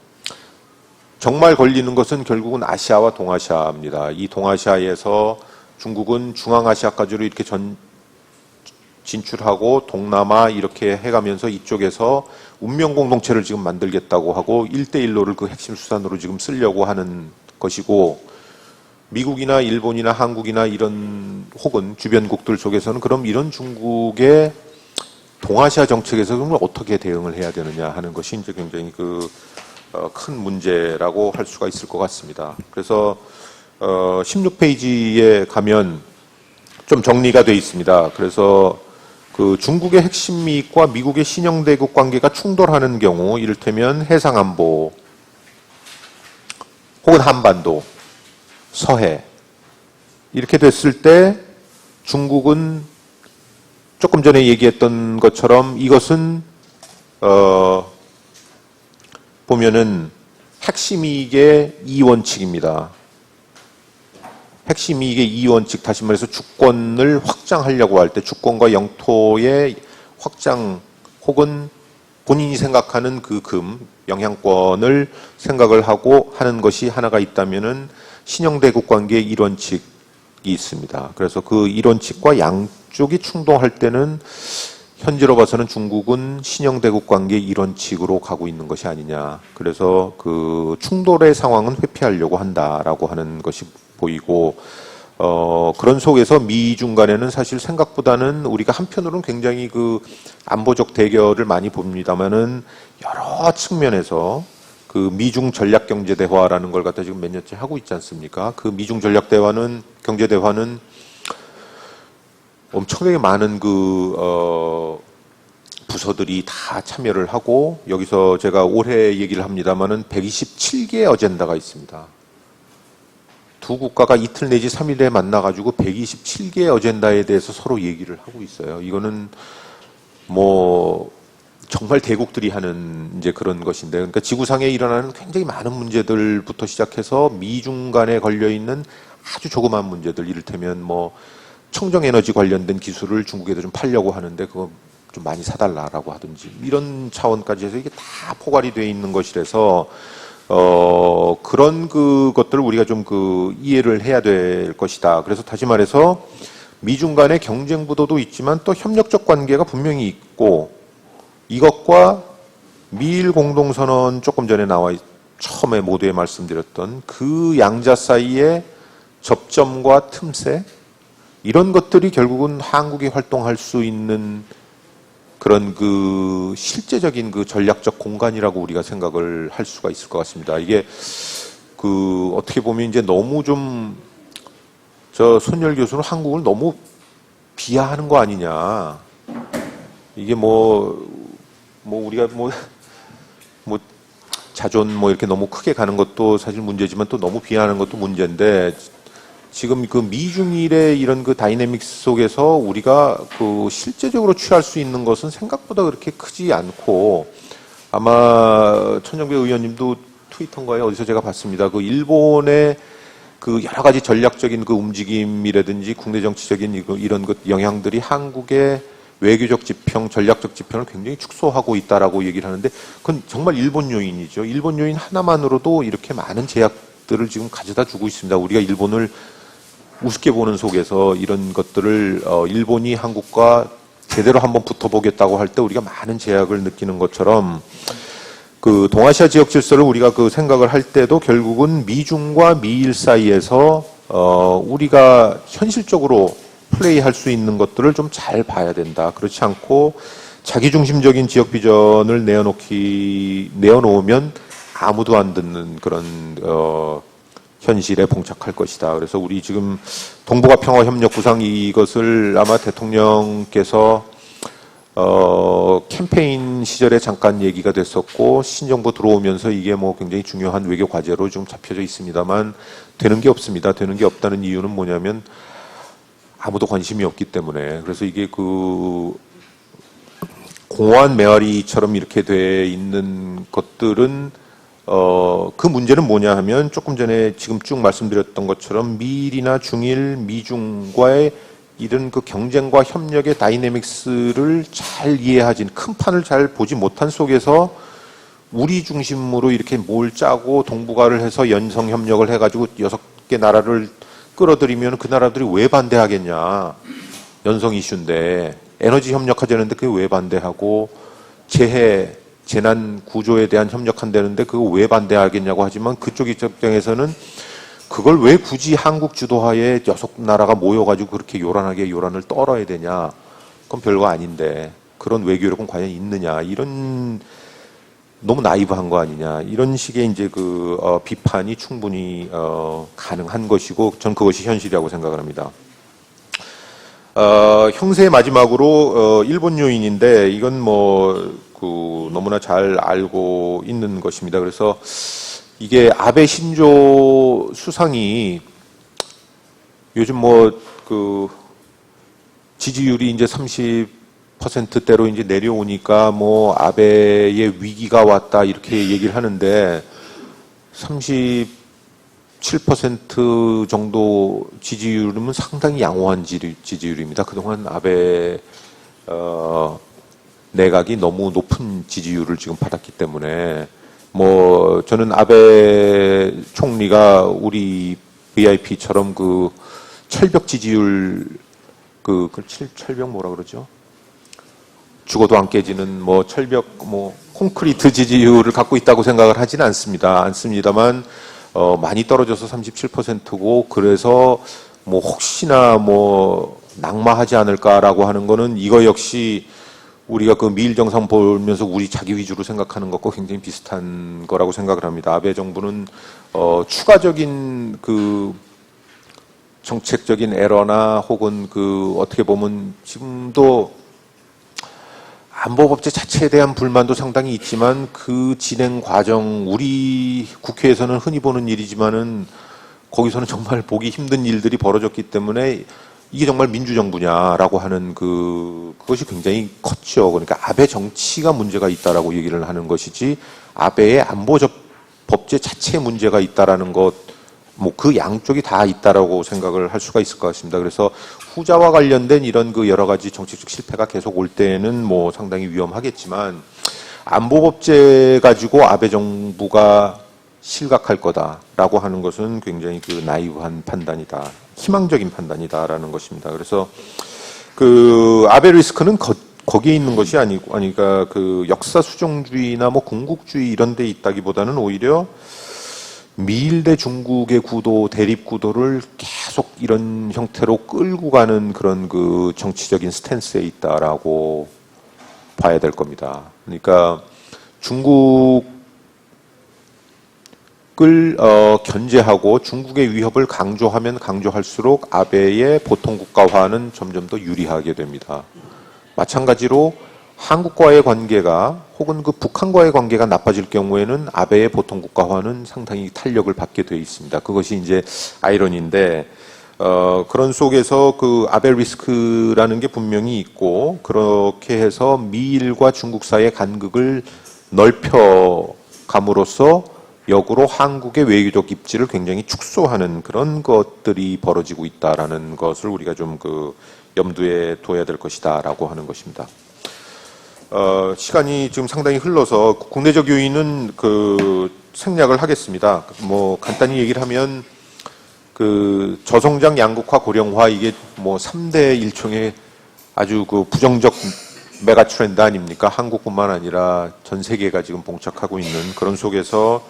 정말 걸리는 것은 결국은 아시아와 동아시아입니다. 이 동아시아에서 중국은 중앙아시아까지로 이렇게 진출하고 동남아 이렇게 해가면서 이쪽에서 운명 공동체를 지금 만들겠다고 하고 1대1로를 그 핵심 수단으로 지금 쓰려고 하는 것이고, 미국이나 일본이나 한국이나 이런 혹은 주변국들 속에서는 그럼 이런 중국의 동아시아 정책에서 그럼 어떻게 대응을 해야 되느냐 하는 것이 이제 굉장히 큰 문제라고 할 수가 있을 것 같습니다. 그래서 16페이지에 가면 좀 정리가 되어 있습니다. 그래서 그 중국의 핵심 이익과 미국의 신형 대국 관계가 충돌하는 경우, 이를테면 해상안보 혹은 한반도, 서해 이렇게 됐을 때 중국은 조금 전에 얘기했던 것처럼 이것은 보면은 핵심 이익의 이원칙입니다. 핵심 이익의 이원칙, 다시 말해서 주권을 확장하려고 할 때 주권과 영토의 확장 혹은 본인이 생각하는 그 영향권을 생각을 하고 하는 것이 하나가 있다면은 신형대국 관계의 일원칙이 있습니다. 그래서 그 일원칙과 양쪽이 충돌할 때는 현재로 봐서는 중국은 신형대국 관계의 일원칙으로 가고 있는 것이 아니냐. 그래서 그 충돌의 상황은 회피하려고 한다라고 하는 것이 보이고, 그런 속에서 미중 간에는 사실 생각보다는 우리가 한편으로는 굉장히 그 안보적 대결을 많이 봅니다만은 여러 측면에서 그 미중 전략 경제 대화라는 걸 갖다 지금 몇 년째 하고 있지 않습니까? 그 미중 전략 대화는, 경제 대화는 엄청나게 많은 부서들이 다 참여를 하고, 여기서 제가 올해 얘기를 합니다만은 127개의 어젠다가 있습니다. 두 국가가 이틀 내지 3일에 만나가지고 127개의 어젠다에 대해서 서로 얘기를 하고 있어요. 이거는 뭐 정말 대국들이 하는 이제 그런 것인데, 그러니까 지구상에 일어나는 굉장히 많은 문제들부터 시작해서 미중 간에 걸려있는 아주 조그마한 문제들, 이를테면 뭐 청정에너지 관련된 기술을 중국에도 좀 팔려고 하는데 그거 좀 많이 사달라라고 하든지, 이런 차원까지 해서 이게 다 포괄이 되어 있는 것이라서 그런 것들을 우리가 좀 이해를 해야 될 것이다. 그래서 다시 말해서 미중 간의 경쟁 구도도 있지만 또 협력적 관계가 분명히 있고, 이것과 미일 공동선언 조금 전에 처음에 모두에 말씀드렸던 그 양자 사이의 접점과 틈새, 이런 것들이 결국은 한국이 활동할 수 있는 그런 실제적인 전략적 공간이라고 우리가 생각을 할 수가 있을 것 같습니다. 이게 어떻게 보면 이제 너무 좀 손열 교수는 한국을 너무 비하하는 거 아니냐. 이게 우리가 자존 이렇게 너무 크게 가는 것도 사실 문제지만 또 너무 비하하는 것도 문제인데, 지금 미중일의 이런 다이내믹스 속에서 우리가 실제적으로 취할 수 있는 것은 생각보다 그렇게 크지 않고, 아마 천정배 의원님도 트위터인가에 어디서 제가 봤습니다. 일본의 여러 가지 전략적인 움직임이라든지 국내 정치적인 이런 영향들이 한국의 외교적 지평, 전략적 지평을 굉장히 축소하고 있다라고 얘기를 하는데, 그건 정말 일본 요인이죠. 일본 요인 하나만으로도 이렇게 많은 제약들을 지금 가져다 주고 있습니다. 우리가 일본을 우습게 보는 속에서 이런 것들을 일본이 한국과 제대로 한번 붙어보겠다고 할 때 우리가 많은 제약을 느끼는 것처럼, 동아시아 지역 질서를 우리가 생각을 할 때도 결국은 미중과 미일 사이에서 우리가 현실적으로 플레이할 수 있는 것들을 좀 잘 봐야 된다. 그렇지 않고 자기중심적인 지역 비전을 내어놓으면 아무도 안 듣는 그런 현실에 봉착할 것이다. 그래서 우리 지금 동북아 평화협력구상, 이것을 아마 대통령께서 캠페인 시절에 잠깐 얘기가 됐었고, 신정부 들어오면서 이게 굉장히 중요한 외교 과제로 좀 잡혀져 있습니다만 되는 게 없습니다. 되는 게 없다는 이유는 뭐냐면 아무도 관심이 없기 때문에. 그래서 이게 공허한 메아리처럼 이렇게 돼 있는 것들은 그 문제는 뭐냐 하면, 조금 전에 지금 쭉 말씀드렸던 것처럼 미일이나 중일, 미중과의 이런 그 경쟁과 협력의 다이내믹스를 잘 이해하진, 큰 판을 잘 보지 못한 속에서 우리 중심으로 이렇게 뭘 짜고 동북아를 해서 연성 협력을 해가지고 6개 나라를 끌어들이면 그 나라들이 왜 반대하겠냐. 연성 이슈인데 에너지 협력하자는데 그게 왜 반대하고, 재난 구조에 대한 협력한다는데 그거 왜 반대하겠냐고 하지만 그쪽 입장에서는 그걸 왜 굳이 한국 주도하에 6나라가 모여가지고 그렇게 요란하게 요란을 떨어야 되냐. 그건 별거 아닌데 그런 외교력은 과연 있느냐. 이런 너무 나이브한 거 아니냐. 이런 식의 이제 비판이 충분히 가능한 것이고 전 그것이 현실이라고 생각을 합니다. 형세의 마지막으로 일본 요인인데 이건 너무나 잘 알고 있는 것입니다. 그래서 이게 아베 신조 수상이 요즘 지지율이 이제 30%대로 이제 내려오니까 아베의 위기가 왔다 이렇게 얘기를 하는데 37% 정도 지지율이면 상당히 양호한 지지율입니다. 그동안 아베 내각이 너무 높은 지지율을 지금 받았기 때문에 저는 아베 총리가 우리 VIP처럼 철벽 지지율 철벽 뭐라 그러죠? 죽어도 안 깨지는 철벽 콘크리트 지지율을 갖고 있다고 생각을 하지는 않습니다만 많이 떨어져서 37%고 그래서 혹시나 낙마하지 않을까라고 하는 거는 이거 역시 우리가 미일 정상 보면서 우리 자기 위주로 생각하는 것과 굉장히 비슷한 거라고 생각을 합니다. 아베 정부는 추가적인 정책적인 에러나 혹은 어떻게 보면 지금도 안보법제 자체에 대한 불만도 상당히 있지만 그 진행 과정, 우리 국회에서는 흔히 보는 일이지만은 거기서는 정말 보기 힘든 일들이 벌어졌기 때문에 이게 정말 민주정부냐라고 하는 그것이 굉장히 컸죠. 그러니까 아베 정치가 문제가 있다라고 얘기를 하는 것이지 아베의 법제 자체에 문제가 있다라는 것, 그 양쪽이 다 있다라고 생각을 할 수가 있을 것 같습니다. 그래서 후자와 관련된 이런 여러 가지 정책적 실패가 계속 올 때는 상당히 위험하겠지만 안보법제 가지고 아베 정부가 실각할 거다라고 하는 것은 굉장히 나이브한 판단이다. 희망적인 판단이다라는 것입니다. 그래서 아베 리스크는 거기에 있는 것이 아니고, 그러니까 역사 수종주의나 궁국주의 이런 데 있다기보다는 오히려 미일 대 중국의 구도, 대립 구도를 계속 이런 형태로 끌고 가는 그런 정치적인 스탠스에 있다라고 봐야 될 겁니다. 그러니까 중국을 견제하고 중국의 위협을 강조하면 강조할수록 아베의 보통국가화는 점점 더 유리하게 됩니다. 마찬가지로 한국과의 관계가 혹은 북한과의 관계가 나빠질 경우에는 아베의 보통국가화는 상당히 탄력을 받게 돼 있습니다. 그것이 이제 아이러니인데 그런 속에서 아베 리스크라는 게 분명히 있고 그렇게 해서 미일과 중국 사이의 간극을 넓혀감으로써 역으로 한국의 외교적 입지를 굉장히 축소하는 그런 것들이 벌어지고 있다라는 것을 우리가 좀 염두에 둬야 될 것이다라고 하는 것입니다. 시간이 지금 상당히 흘러서 국내적 요인은 생략을 하겠습니다. 간단히 얘기를 하면 저성장 양극화 고령화 이게 3대 일종의 아주 부정적 메가 트렌드 아닙니까? 한국뿐만 아니라 전 세계가 지금 봉착하고 있는 그런 속에서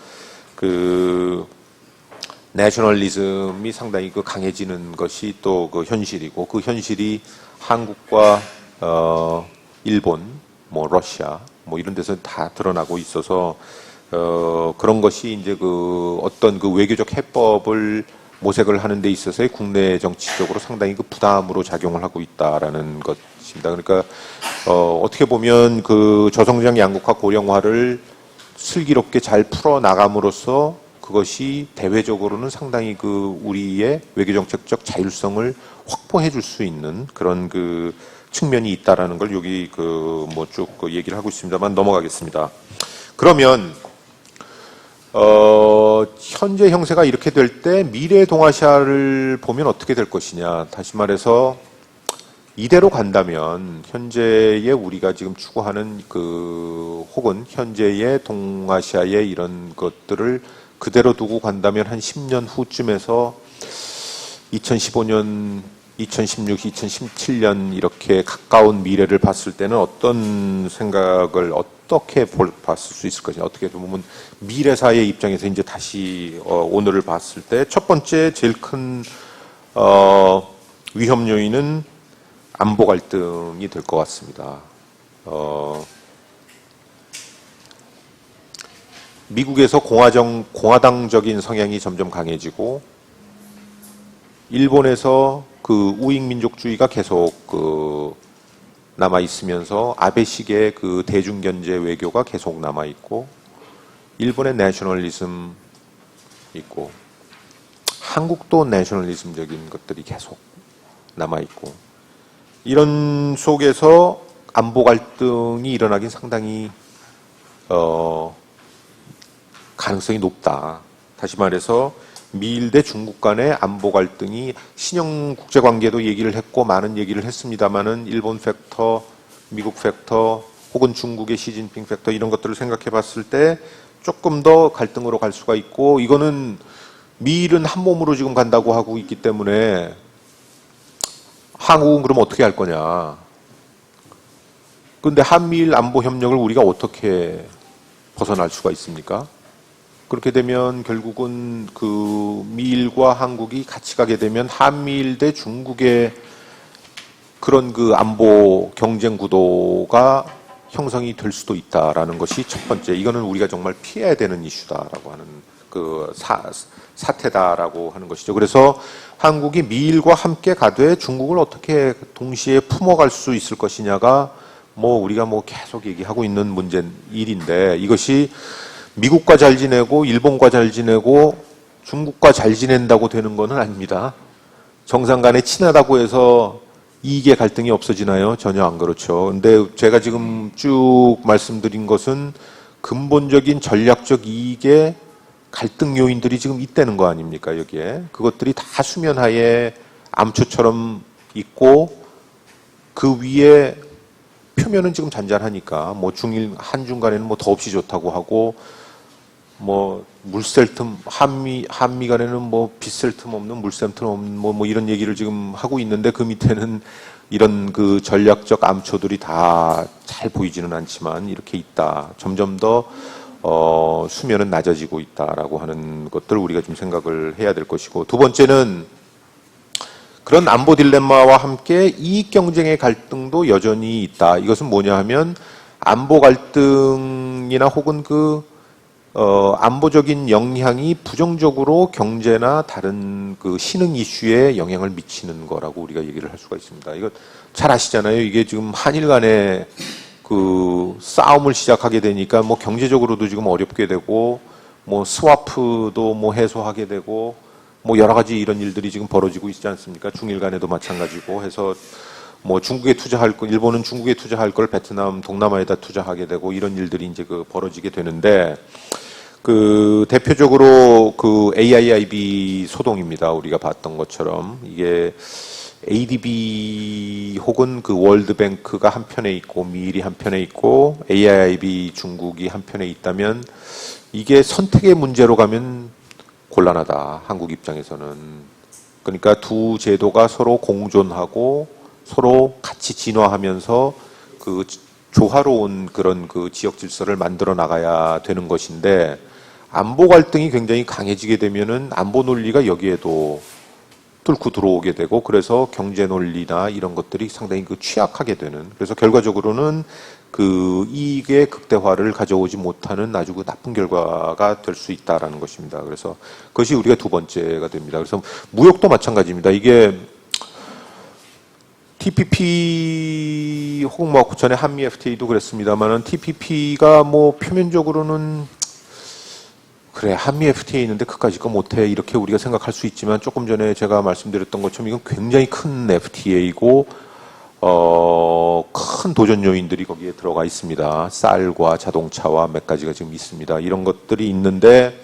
내셔널리즘이 상당히 강해지는 것이 또 현실이고 그 현실이 한국과 일본, 러시아, 이런 데서 다 드러나고 있어서 그런 것이 이제 어떤 외교적 해법을 모색을 하는 데 있어서의 국내 정치적으로 상당히 부담으로 작용을 하고 있다라는 것입니다. 그러니까 어떻게 보면 저성장 양극화 고령화를 슬기롭게 잘 풀어 나감으로써 그것이 대외적으로는 상당히 우리의 외교정책적 자율성을 확보해 줄 수 있는 그런 측면이 있다라는 걸 여기 쭉 얘기를 하고 있습니다만 넘어가겠습니다. 그러면 현재 형세가 이렇게 될 때 미래 동아시아를 보면 어떻게 될 것이냐. 다시 말해서 이대로 간다면 현재의 우리가 지금 추구하는 혹은 현재의 동아시아의 이런 것들을 그대로 두고 간다면 한 10년 후쯤에서 2015년, 2016, 2017년 이렇게 가까운 미래를 봤을 때는 어떤 생각을 어떻게 봤을 수 있을 것이냐. 어떻게 보면 미래사의 입장에서 이제 다시 오늘을 봤을 때 첫 번째 제일 큰 위험 요인은 안보 갈등이 될 것 같습니다. 미국에서 공화당적인 성향이 점점 강해지고, 일본에서 그 우익 민족주의가 계속 남아 있으면서 아베식의 그 대중견제 외교가 계속 남아 있고, 일본의 내셔널리즘 있고, 한국도 내셔널리즘적인 것들이 계속 남아 있고, 이런 속에서 안보 갈등이 일어나긴 상당히 가능성이 높다. 다시 말해서 미일 대 중국 간의 안보 갈등이 신형 국제관계도 얘기를 했고 많은 얘기를 했습니다마는 일본 팩터, 미국 팩터, 혹은 중국의 시진핑 팩터 이런 것들을 생각해 봤을 때 조금 더 갈등으로 갈 수가 있고, 이거는 미일은 한 몸으로 지금 간다고 하고 있기 때문에 한국은 그럼 어떻게 할 거냐. 그런데 한미일 안보 협력을 우리가 어떻게 벗어날 수가 있습니까? 그렇게 되면 결국은 그 미일과 한국이 같이 가게 되면 한미일 대 중국의 그런 그 안보 경쟁 구도가 형성이 될 수도 있다라는 것이 첫 번째. 이거는 우리가 정말 피해야 되는 이슈다라고 하는 그 사태다라고 하는 것이죠. 그래서 한국이 미일과 함께 가되 중국을 어떻게 동시에 품어갈 수 있을 것이냐가 우리가 계속 얘기하고 있는 일인데, 이것이 미국과 잘 지내고 일본과 잘 지내고 중국과 잘 지낸다고 되는 것은 아닙니다. 정상 간에 친하다고 해서 이익의 갈등이 없어지나요? 전혀 안 그렇죠. 근데 제가 지금 쭉 말씀드린 것은 근본적인 전략적 이익의 갈등 요인들이 지금 있다는 거 아닙니까, 여기에. 그것들이 다 수면하에 암초처럼 있고, 그 위에 표면은 지금 잔잔하니까, 중일, 한중 간에는 더없이 좋다고 하고, 물샐 틈, 한미 간에는 빗샐 틈 없는, 물샐 틈 없는, 이런 얘기를 지금 하고 있는데, 그 밑에는 이런 그 전략적 암초들이 다 잘 보이지는 않지만, 이렇게 있다. 점점 더, 수면은 낮아지고 있다라고 하는 것들을 우리가 좀 생각을 해야 될 것이고, 두 번째는 그런 안보 딜레마와 함께 이익 경쟁의 갈등도 여전히 있다. 이것은 뭐냐 하면 안보 갈등이나 혹은 안보적인 영향이 부정적으로 경제나 다른 그 신흥 이슈에 영향을 미치는 거라고 우리가 얘기를 할 수가 있습니다. 이거 잘 아시잖아요. 이게 지금 한일 간에 그 싸움을 시작하게 되니까 경제적으로도 지금 어렵게 되고, 스와프도 해소하게 되고, 여러 가지 이런 일들이 지금 벌어지고 있지 않습니까? 중일 간에도 마찬가지고 해서 중국에 투자할 거, 일본은 중국에 투자할 걸 베트남, 동남아에다 투자하게 되고, 이런 일들이 이제 벌어지게 되는데, 대표적으로 AIIB 소동입니다. 우리가 봤던 것처럼. 이게 ADB 혹은 월드뱅크가 한편에 있고, 미일이 한편에 있고, AIIB 중국이 한편에 있다면, 이게 선택의 문제로 가면 곤란하다. 한국 입장에서는. 그러니까 두 제도가 서로 공존하고 서로 같이 진화하면서 조화로운 그런 지역 질서를 만들어 나가야 되는 것인데, 안보 갈등이 굉장히 강해지게 되면은 안보 논리가 여기에도 뚫고 들어오게 되고, 그래서 경제 논리나 이런 것들이 상당히 취약하게 되는, 그래서 결과적으로는 이익의 극대화를 가져오지 못하는 아주 나쁜 결과가 될 수 있다라는 것입니다. 그래서 그것이 우리가 두 번째가 됩니다. 그래서 무역도 마찬가지입니다. 이게 TPP 혹은 전에 한미 FTA도 그랬습니다만은, TPP가 표면적으로는 그래, 한미 FTA 있는데 그까짓 거 못해, 이렇게 우리가 생각할 수 있지만, 조금 전에 제가 말씀드렸던 것처럼 이건 굉장히 큰 FTA이고 큰 도전 요인들이 거기에 들어가 있습니다. 쌀과 자동차와 몇 가지가 지금 있습니다. 이런 것들이 있는데,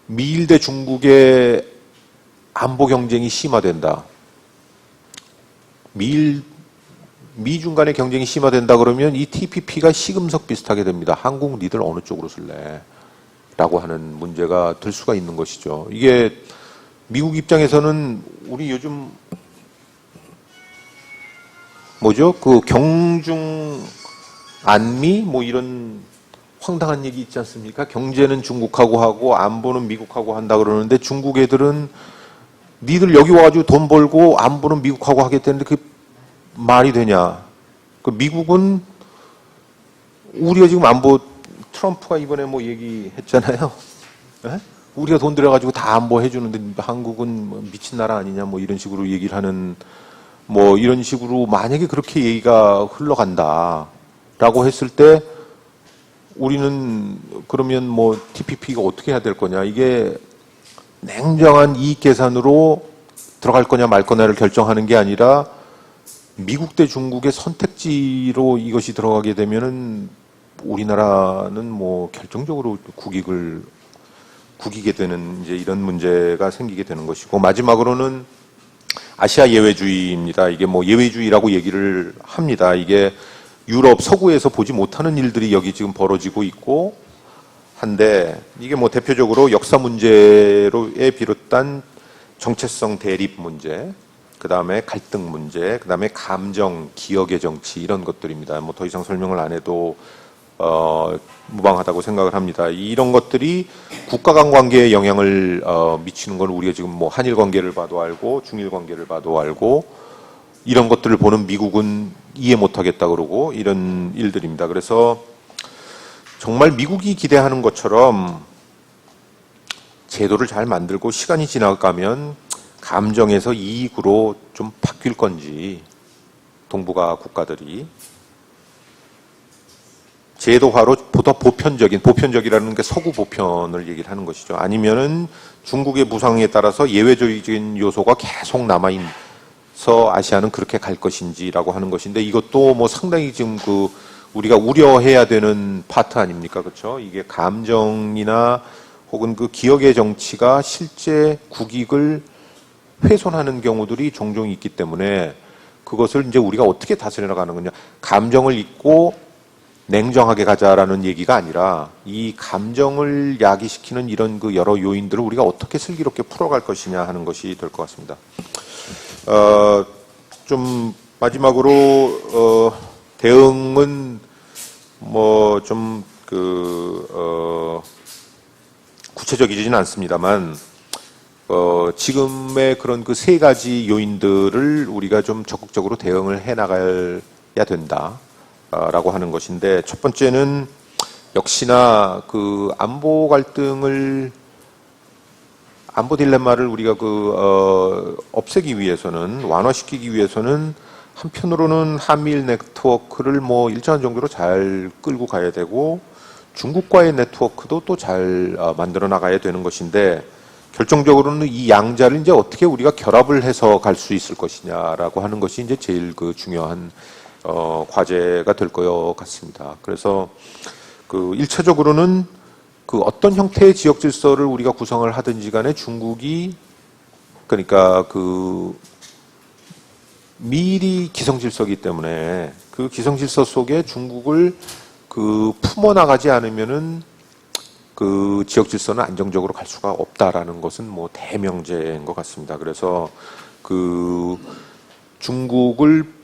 미일 대 중국의 안보 경쟁이 심화된다. 미중 간의 경쟁이 심화된다 그러면 이 TPP가 시금석 비슷하게 됩니다. 한국 니들 어느 쪽으로 쓸래? 라고 하는 문제가 될 수가 있는 것이죠. 이게 미국 입장에서는 우리 요즘 뭐죠? 그 경중 안미 뭐 이런 황당한 얘기 있지 않습니까? 경제는 중국하고 하고 안보는 미국하고 한다 그러는데 중국 애들은 니들 여기 와가지고 돈 벌고 안보는 미국하고 하겠다는데 그게 말이 되냐? 그 미국은 우리가 지금 안보 트럼프가 이번에 뭐 얘기했잖아요. 에? 우리가 돈 들여가지고 다 안보 해주는데 한국은 뭐 미친 나라 아니냐 뭐 이런 식으로 얘기를 하는 뭐 이런 식으로 만약에 그렇게 얘기가 흘러간다라고 했을 때 우리는 그러면 뭐 TPP가 어떻게 해야 될 거냐? 이게 냉정한 이익 계산으로 들어갈 거냐 말 거냐를 결정하는 게 아니라 미국 대 중국의 선택지로 이것이 들어가게 되면은 우리나라는 뭐 결정적으로 국익게 되는 이제 이런 문제가 생기게 되는 것이고 마지막으로는 아시아 예외주의입니다. 이게 뭐 예외주의라고 얘기를 합니다. 이게 유럽 서구에서 보지 못하는 일들이 여기 지금 벌어지고 있고 한데 이게 뭐 대표적으로 역사 문제로에 비롯한 정체성 대립 문제, 그 다음에 갈등 문제, 그 다음에 감정, 기억의 정치 이런 것들입니다. 뭐 더 이상 설명을 안 해도 무방하다고 생각을 합니다. 이런 것들이 국가 간 관계에 영향을 미치는 건 우리가 지금 뭐 한일 관계를 봐도 알고 중일 관계를 봐도 알고 이런 것들을 보는 미국은 이해 못하겠다 그러고 이런 일들입니다. 그래서 정말 미국이 기대하는 것처럼 제도를 잘 만들고 시간이 지나가면 감정에서 이익으로 좀 바뀔 건지 동북아 국가들이 제도화로 보다 보편적이라는 게 서구 보편을 얘기를 하는 것이죠. 아니면은 중국의 무상에 따라서 예외적인 요소가 계속 남아있어 아시아는 그렇게 갈 것인지라고 하는 것인데 이것도 뭐 상당히 지금 그 우리가 우려해야 되는 파트 아닙니까? 그렇죠? 이게 감정이나 혹은 그 기억의 정치가 실제 국익을 훼손하는 경우들이 종종 있기 때문에 그것을 이제 우리가 어떻게 다스려 나가는 거냐. 감정을 잊고 냉정하게 가자라는 얘기가 아니라 이 감정을 야기시키는 이런 그 여러 요인들을 우리가 어떻게 슬기롭게 풀어갈 것이냐 하는 것이 될 것 같습니다. 좀 마지막으로 대응은 뭐 좀 구체적이지는 않습니다만 지금의 그런 그 세 가지 요인들을 우리가 좀 적극적으로 대응을 해 나가야 된다. 라고 하는 것인데 첫 번째는 역시나 그 안보 딜레마를 우리가 없애기 위해서는 완화시키기 위해서는 한편으로는 한미일 네트워크를 뭐 일정한 정도로 잘 끌고 가야 되고 중국과의 네트워크도 또 잘 만들어 나가야 되는 것인데 결정적으로는 이 양자를 이제 어떻게 우리가 결합을 해서 갈 수 있을 것이냐라고 하는 것이 이제 제일 그 중요한 과제가 될 것 같습니다. 그래서 그 1차적으로는 그 어떤 형태의 지역 질서를 우리가 구성을 하든지 간에 중국이 그러니까 그 미일이 기성 질서이기 때문에 그 기성 질서 속에 중국을 그 품어 나가지 않으면은 그 지역 질서는 안정적으로 갈 수가 없다라는 것은 뭐 대명제인 것 같습니다. 그래서 그 중국을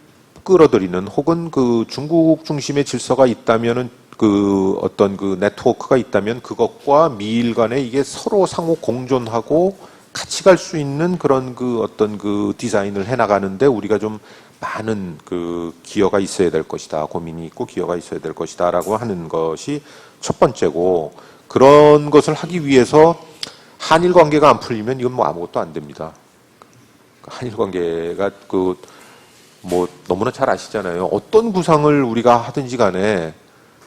끌어들이는 혹은 그 중국 중심의 질서가 있다면은 그 어떤 그 네트워크가 있다면 그것과 미일 간에 이게 서로 상호 공존하고 같이 갈 수 있는 그런 그 어떤 그 디자인을 해 나가는데 우리가 좀 많은 그 기여가 있어야 될 것이다. 고민이 있고 기여가 있어야 될 것이다라고 하는 것이 첫 번째고 그런 것을 하기 위해서 한일 관계가 안 풀리면 이건 뭐 아무것도 안 됩니다. 한일 관계가 뭐 너무나 잘 아시잖아요. 어떤 구상을 우리가 하든지 간에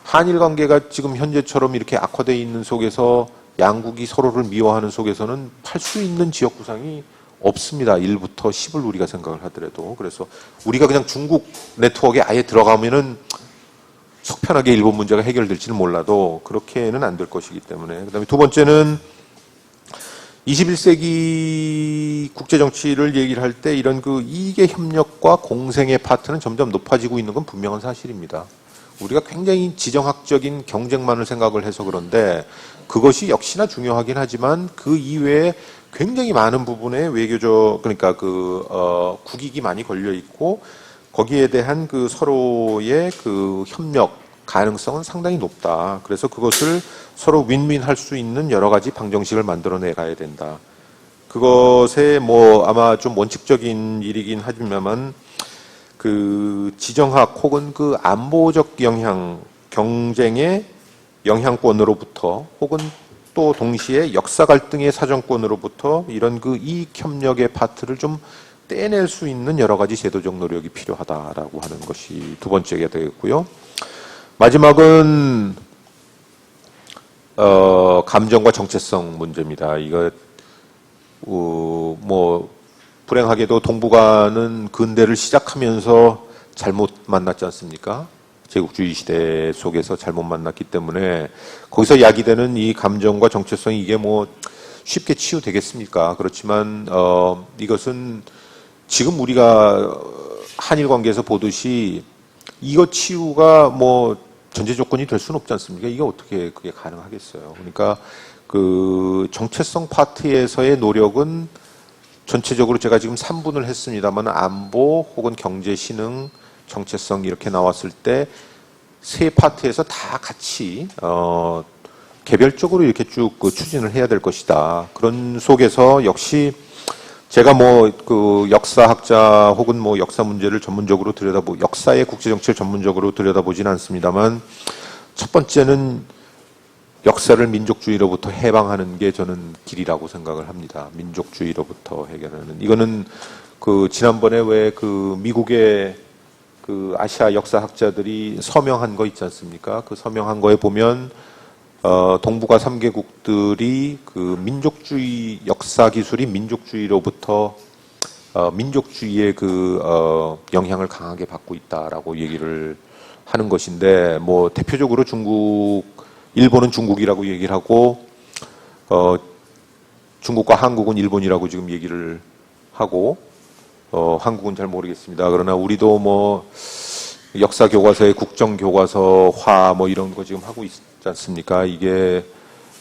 한일 관계가 지금 현재처럼 이렇게 악화되어 있는 속에서 양국이 서로를 미워하는 속에서는 할 수 있는 지역 구상이 없습니다. 1부터 10을 우리가 생각을 하더라도. 그래서 우리가 그냥 중국 네트워크에 아예 들어가면은 속편하게 일본 문제가 해결될지는 몰라도 그렇게는 안 될 것이기 때문에. 그다음에 두 번째는 21세기 국제정치를 얘기를 할 때 이런 그 이익의 협력과 공생의 파트는 점점 높아지고 있는 건 분명한 사실입니다. 우리가 굉장히 지정학적인 경쟁만을 생각을 해서 그런데 그것이 역시나 중요하긴 하지만 그 이외에 굉장히 많은 부분에 외교적, 그러니까 국익이 많이 걸려 있고 거기에 대한 그 서로의 그 협력 가능성은 상당히 높다. 그래서 그것을 서로 윈윈 할 수 있는 여러 가지 방정식을 만들어내 가야 된다. 그것에 뭐 아마 좀 원칙적인 일이긴 하지만 그 지정학 혹은 그 안보적 영향, 경쟁의 영향권으로부터 혹은 또 동시에 역사 갈등의 사정권으로부터 이런 그 이익 협력의 파트를 좀 떼낼 수 있는 여러 가지 제도적 노력이 필요하다라고 하는 것이 두 번째가 되겠고요. 마지막은 감정과 정체성 문제입니다. 이거 뭐 불행하게도 동북아는 근대를 시작하면서 잘못 만났지 않습니까? 제국주의 시대 속에서 잘못 만났기 때문에 거기서 야기되는 이 감정과 정체성이 이게 뭐 쉽게 치유되겠습니까? 그렇지만 이것은 지금 우리가 한일 관계에서 보듯이 이거 치유가 뭐 전제 조건이 될 수는 없지 않습니까? 이게 어떻게 그게 가능하겠어요? 그러니까 그 정체성 파트에서의 노력은 전체적으로 제가 지금 3분을 했습니다만 안보 혹은 경제 신흥 정체성 이렇게 나왔을 때 세 파트에서 다 같이 개별적으로 이렇게 쭉 그 추진을 해야 될 것이다. 그런 속에서 역시 제가 뭐 그 역사학자 혹은 뭐 역사 문제를 전문적으로 역사의 국제 정치를 전문적으로 들여다보진 않습니다만 첫 번째는 역사를 민족주의로부터 해방하는 게 저는 길이라고 생각을 합니다. 민족주의로부터 해결하는. 이거는 그 지난번에 왜 그 미국의 그 아시아 역사학자들이 서명한 거 있지 않습니까? 그 서명한 거에 보면 동북아 3개국들이 그 민족주의 역사 기술이 민족주의로부터 민족주의의 그 영향을 강하게 받고 있다라고 얘기를 하는 것인데 뭐 대표적으로 일본은 중국이라고 얘기를 하고 중국과 한국은 일본이라고 지금 얘기를 하고 한국은 잘 모르겠습니다. 그러나 우리도 뭐 역사 교과서에 국정 교과서화 뭐 이런 거 지금 하고 있지 않습니까? 이게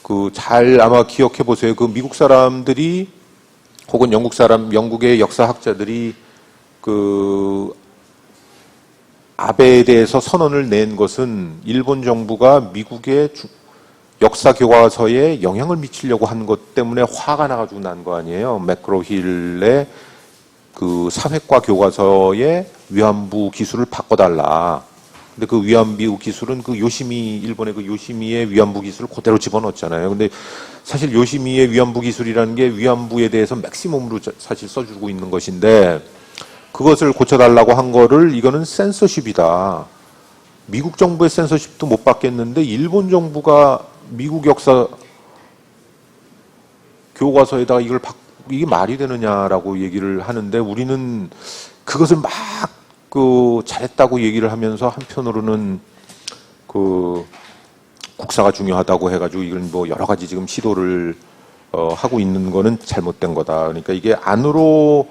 그 잘 아마 기억해 보세요. 그 미국 사람들이 혹은 영국의 역사학자들이 그 아베에 대해서 선언을 낸 것은 일본 정부가 미국의 역사 교과서에 영향을 미치려고 한 것 때문에 화가 나가지고 난 거 아니에요. 매크로힐의 그 사회과 교과서의 위안부 기술을 바꿔달라. 근데 그 위안부 기술은 그 일본의 그 요시미의 위안부 기술을 그대로 집어넣었잖아요. 근데 사실 요시미의 위안부 기술이라는 게 위안부에 대해서 맥시멈으로 사실 써주고 있는 것인데 그것을 고쳐달라고 한 거를 이거는 센서십이다. 미국 정부의 센서십도 못 받겠는데 일본 정부가 미국 역사 교과서에다가 이게 말이 되느냐라고 얘기를 하는데 우리는 그것을 막 그 잘했다고 얘기를 하면서 한편으로는 그 국사가 중요하다고 해가지고 이건 뭐 여러 가지 지금 시도를 하고 있는 거는 잘못된 거다. 그러니까 이게 안으로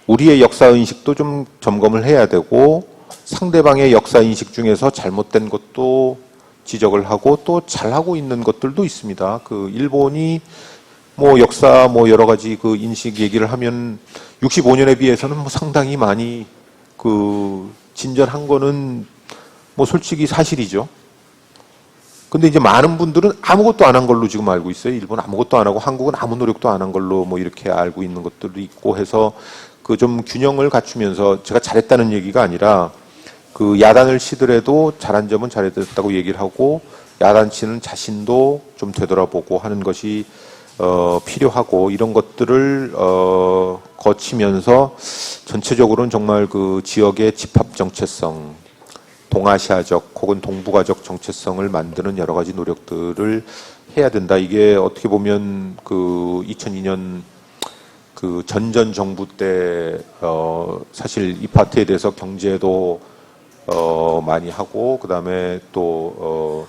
우리의 역사 인식도 좀 점검을 해야 되고 상대방의 역사 인식 중에서 잘못된 것도 지적을 하고 또 잘하고 있는 것들도 있습니다. 그 일본이 뭐 역사 뭐 여러 가지 그 인식 얘기를 하면 65년에 비해서는 뭐 상당히 많이 그 진전한 거는 뭐 솔직히 사실이죠. 근데 이제 많은 분들은 아무것도 안 한 걸로 지금 알고 있어요. 일본 아무것도 안 하고 한국은 아무 노력도 안 한 걸로 뭐 이렇게 알고 있는 것들도 있고 해서 그 좀 균형을 갖추면서 제가 잘했다는 얘기가 아니라 그 야단을 치더라도 잘한 점은 잘했다고 얘기를 하고 야단치는 자신도 좀 되돌아보고 하는 것이 필요하고 이런 것들을 거치면서 전체적으로는 정말 그 지역의 집합 정체성, 동아시아적 혹은 동북아적 정체성을 만드는 여러 가지 노력들을 해야 된다. 이게 어떻게 보면 그 2002년 그 전전 정부 때 사실 이 파트에 대해서 경제도 많이 하고 그다음에 또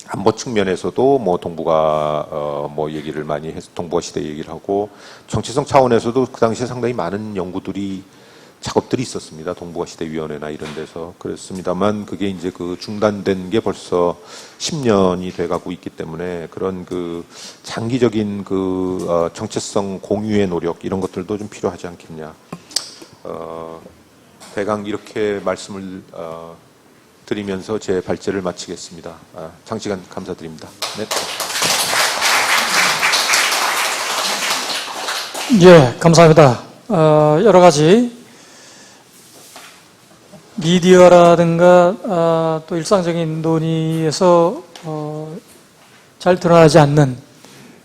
안보 측면에서도 뭐 동북아 뭐 얘기를 많이 해서 동북아 시대 얘기를 하고 정체성 차원에서도 그 당시에 상당히 많은 연구들이 작업들이 있었습니다. 동북아 시대 위원회나 이런 데서 그랬습니다만 그게 이제 그 중단된 게 벌써 10년이 돼가고 있기 때문에 그런 그 장기적인 그 정체성 공유의 노력 이런 것들도 좀 필요하지 않겠냐. 대강 이렇게 말씀을 드리면서 제 발제를 마치겠습니다. 장시간 감사드립니다. 네. 예, 감사합니다. 여러 가지 미디어라든가 또 일상적인 논의에서 잘 드러나지 않는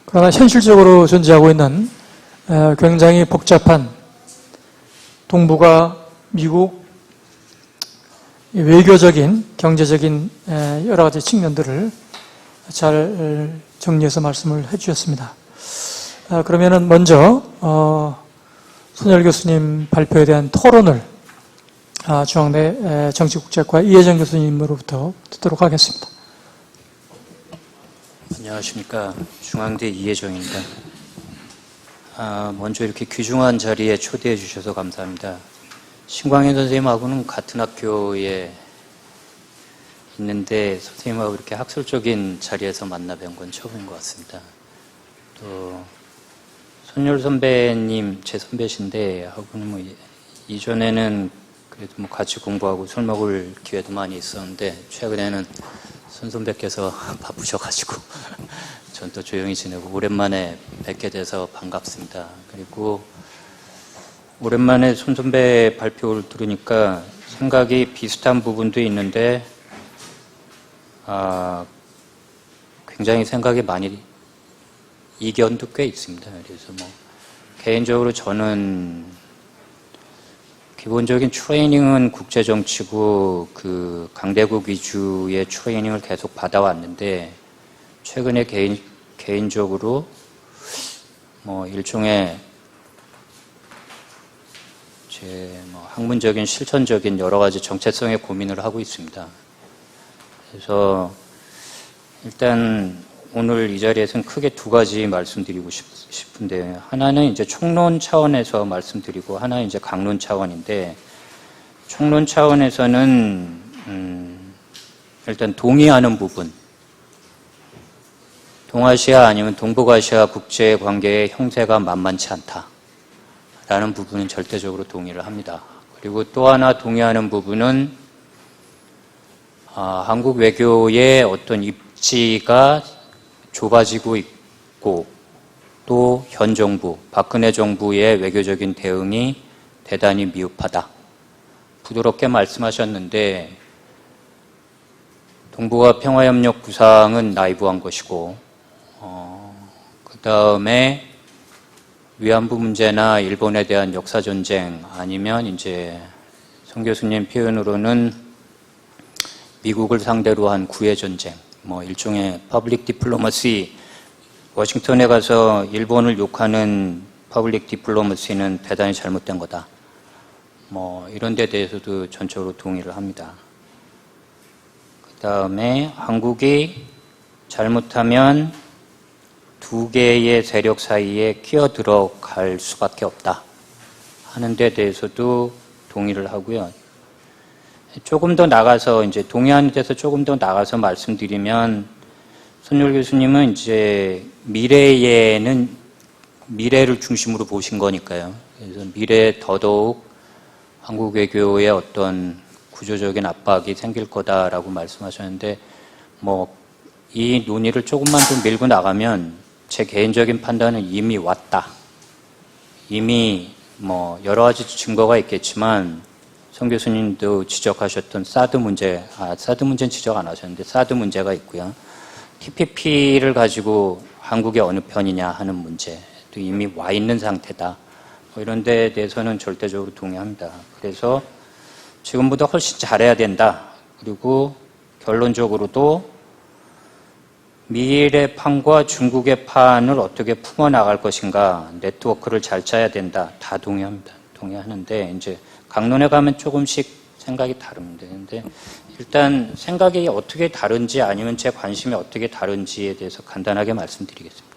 그러나 현실적으로 존재하고 있는 굉장히 복잡한 동북아, 미국 외교적인, 경제적인 여러 가지 측면들을 잘 정리해서 말씀을 해주셨습니다. 그러면은 먼저 손열 교수님 발표에 대한 토론을 중앙대 정치국제학과 이혜정 교수님으로부터 듣도록 하겠습니다. 안녕하십니까. 중앙대 이혜정입니다. 먼저 이렇게 귀중한 자리에 초대해 주셔서 감사합니다. 신광현 선생님하고는 같은 학교에 있는데 선생님하고 이렇게 학술적인 자리에서 만나 뵌 건 처음인 것 같습니다. 또 손열 선배님, 제 선배신데 하고는 뭐 이전에는 그래도 뭐 같이 공부하고 술 먹을 기회도 많이 있었는데 최근에는 손 선배께서 바쁘셔가지고 전 또 조용히 지내고 오랜만에 뵙게 돼서 반갑습니다. 그리고 오랜만에 손 선배 발표를 들으니까 생각이 비슷한 부분도 있는데 굉장히 생각이 많이 이견도 꽤 있습니다. 그래서 뭐 개인적으로 저는 기본적인 트레이닝은 국제정치고 그 강대국 위주의 트레이닝을 계속 받아왔는데 최근에 개인적으로 뭐 일종의 제 뭐 학문적인 실천적인 여러 가지 정체성의 고민을 하고 있습니다. 그래서 일단 오늘 이 자리에서는 크게 두 가지 말씀드리고 싶은데 하나는 이제 총론 차원에서 말씀드리고 하나는 이제 강론 차원인데 총론 차원에서는 일단 동의하는 부분 동아시아 아니면 동북아시아 국제관계의 형세가 만만치 않다라는 부분은 절대적으로 동의를 합니다. 그리고 또 하나 동의하는 부분은 한국 외교의 어떤 입지가 좁아지고 있고 또 현 정부, 박근혜 정부의 외교적인 대응이 대단히 미흡하다. 부드럽게 말씀하셨는데 동북아 평화협력 구상은 나이브한 것이고 그 다음에 위안부 문제나 일본에 대한 역사전쟁 아니면 이제 송 교수님 표현으로는 미국을 상대로 한 구애전쟁 뭐 일종의 퍼블릭 디플로머시 워싱턴에 가서 일본을 욕하는 퍼블릭 디플로머시는 대단히 잘못된 거다. 뭐 이런 데 대해서도 전적으로 동의를 합니다. 그 다음에 한국이 잘못하면 두 개의 세력 사이에 끼어들어 갈 수밖에 없다 하는 데 대해서도 동의를 하고요. 조금 더 나가서 이제 동의하는 데서 조금 더 나가서 말씀드리면 손열 교수님은 이제 미래에는 미래를 중심으로 보신 거니까요. 그래서 미래에 더더욱 한국 외교에 어떤 구조적인 압박이 생길 거다라고 말씀하셨는데 뭐 이 논의를 조금만 좀 밀고 나가면 제 개인적인 판단은 이미 왔다. 이미 뭐 여러 가지 증거가 있겠지만 송 교수님도 지적하셨던 사드 문제, 사드 문제는 지적 안 하셨는데 사드 문제가 있고요. TPP를 가지고 한국이 어느 편이냐 하는 문제도 이미 와 있는 상태다. 뭐 이런 데에 대해서는 절대적으로 동의합니다. 그래서 지금보다 훨씬 잘해야 된다. 그리고 결론적으로도 미일의 판과 중국의 판을 어떻게 품어나갈 것인가, 네트워크를 잘 짜야 된다. 다 동의합니다. 동의하는데, 이제 강론에 가면 조금씩 생각이 다릅니다. 근데 일단 생각이 어떻게 다른지 아니면 제 관심이 어떻게 다른지에 대해서 간단하게 말씀드리겠습니다.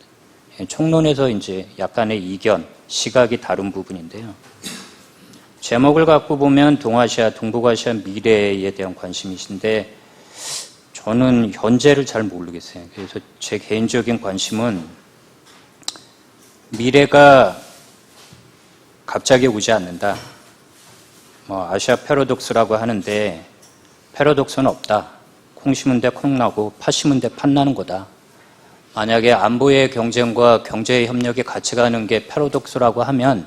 총론에서 이제 약간의 이견, 시각이 다른 부분인데요. 제목을 갖고 보면 동아시아, 동북아시아 미래에 대한 관심이신데 저는 현재를 잘 모르겠어요. 그래서 제 개인적인 관심은 미래가 갑자기 오지 않는다. 아시아 패러독스라고 하는데 패러독스는 없다. 콩 심은 데 콩 나고 팥 심은 데 팥 나는 거다. 만약에 안보의 경쟁과 경제의 협력이 같이 가는 게 패러독스라고 하면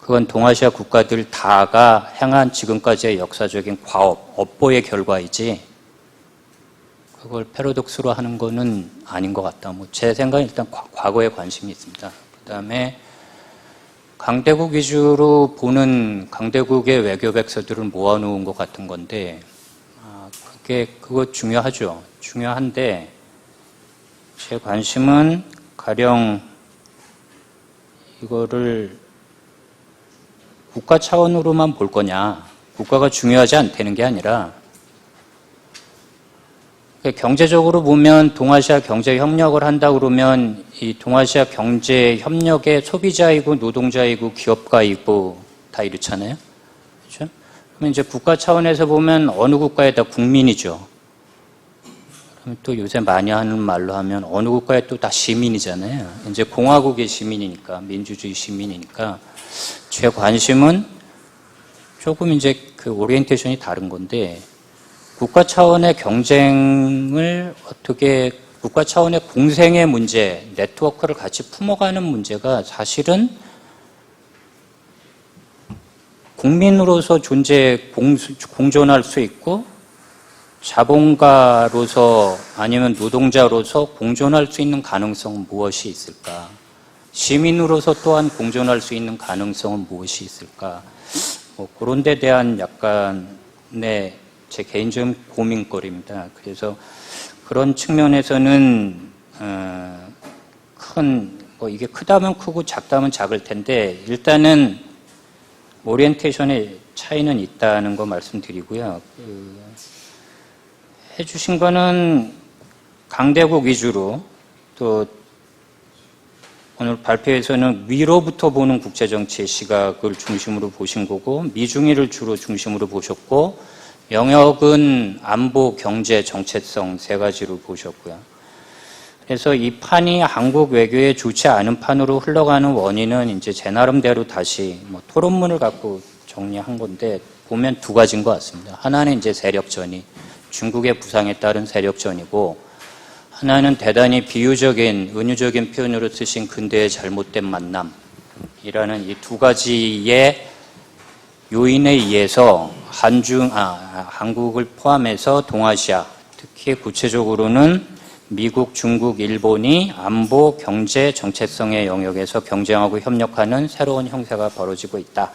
그건 동아시아 국가들 다가 행한 지금까지의 역사적인 과업, 업보의 결과이지 그걸 패러독스로 하는 거는 아닌 것 같다. 제 생각은 일단 과거에 관심이 있습니다. 그 다음에 강대국 위주로 보는 강대국의 외교 백서들을 모아놓은 것 같은 건데 그거 중요하죠. 중요한데 제 관심은 가령 이거를 국가 차원으로만 볼 거냐, 국가가 중요하지 않다는 게 아니라 경제적으로 보면 동아시아 경제 협력을 한다 그러면 이 동아시아 경제 협력의 소비자이고 노동자이고 기업가이고 다 이렇잖아요. 그렇죠? 그러면 이제 국가 차원에서 보면 어느 국가에 다 국민이죠. 그럼 또 요새 많이 하는 말로 하면 어느 국가에 또 다 시민이잖아요. 이제 공화국의 시민이니까, 민주주의 시민이니까 제 관심은 조금 이제 그 오리엔테이션이 다른 건데 국가 차원의 경쟁을 어떻게 국가 차원의 공생의 문제, 네트워크를 같이 품어가는 문제가 사실은 국민으로서 공존할 수 있고 자본가로서 아니면 노동자로서 공존할 수 있는 가능성은 무엇이 있을까? 시민으로서 또한 공존할 수 있는 가능성은 무엇이 있을까? 그런 데 대한 약간의 제 개인적인 고민거리입니다. 그래서 그런 측면에서는 이게 크다면 크고 작다면 작을 텐데 일단은 오리엔테이션의 차이는 있다는 거 말씀드리고요. 해주신 거는 강대국 위주로 또 오늘 발표에서는 위로부터 보는 국제정치의 시각을 중심으로 보신 거고 미중일을 주로 중심으로 보셨고 영역은 안보, 경제, 정체성 세 가지로 보셨고요. 그래서 이 판이 한국 외교에 좋지 않은 판으로 흘러가는 원인은 이제 제 나름대로 다시 토론문을 갖고 정리한 건데 보면 두 가지인 것 같습니다. 하나는 이제 세력전이 중국의 부상에 따른 세력전이고 하나는 대단히 비유적인, 은유적인 표현으로 쓰신 근대의 잘못된 만남이라는 이 두 가지의 요인에 의해서 한국을 포함해서 동아시아, 특히 구체적으로는 미국, 중국, 일본이 안보, 경제, 정체성의 영역에서 경쟁하고 협력하는 새로운 형태가 벌어지고 있다.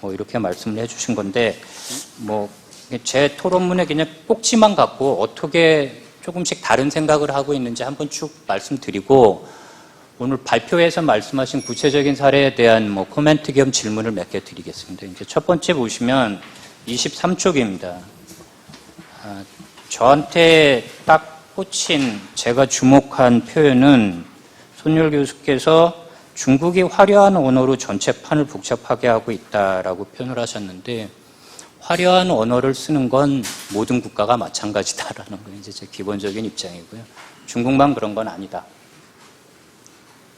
이렇게 말씀을 해주신 건데, 제 토론문에 그냥 꼭지만 갖고 어떻게 조금씩 다른 생각을 하고 있는지 한번 쭉 말씀드리고 오늘 발표에서 말씀하신 구체적인 사례에 대한 코멘트 겸 질문을 몇 개 드리겠습니다. 이제 첫 번째 보시면 23쪽입니다. 저한테 딱 꽂힌 제가 주목한 표현은 손율 교수께서 중국이 화려한 언어로 전체 판을 복잡하게 하고 있다라고 표현을 하셨는데 화려한 언어를 쓰는 건 모든 국가가 마찬가지다라는 거 이제 제 기본적인 입장이고요. 중국만 그런 건 아니다.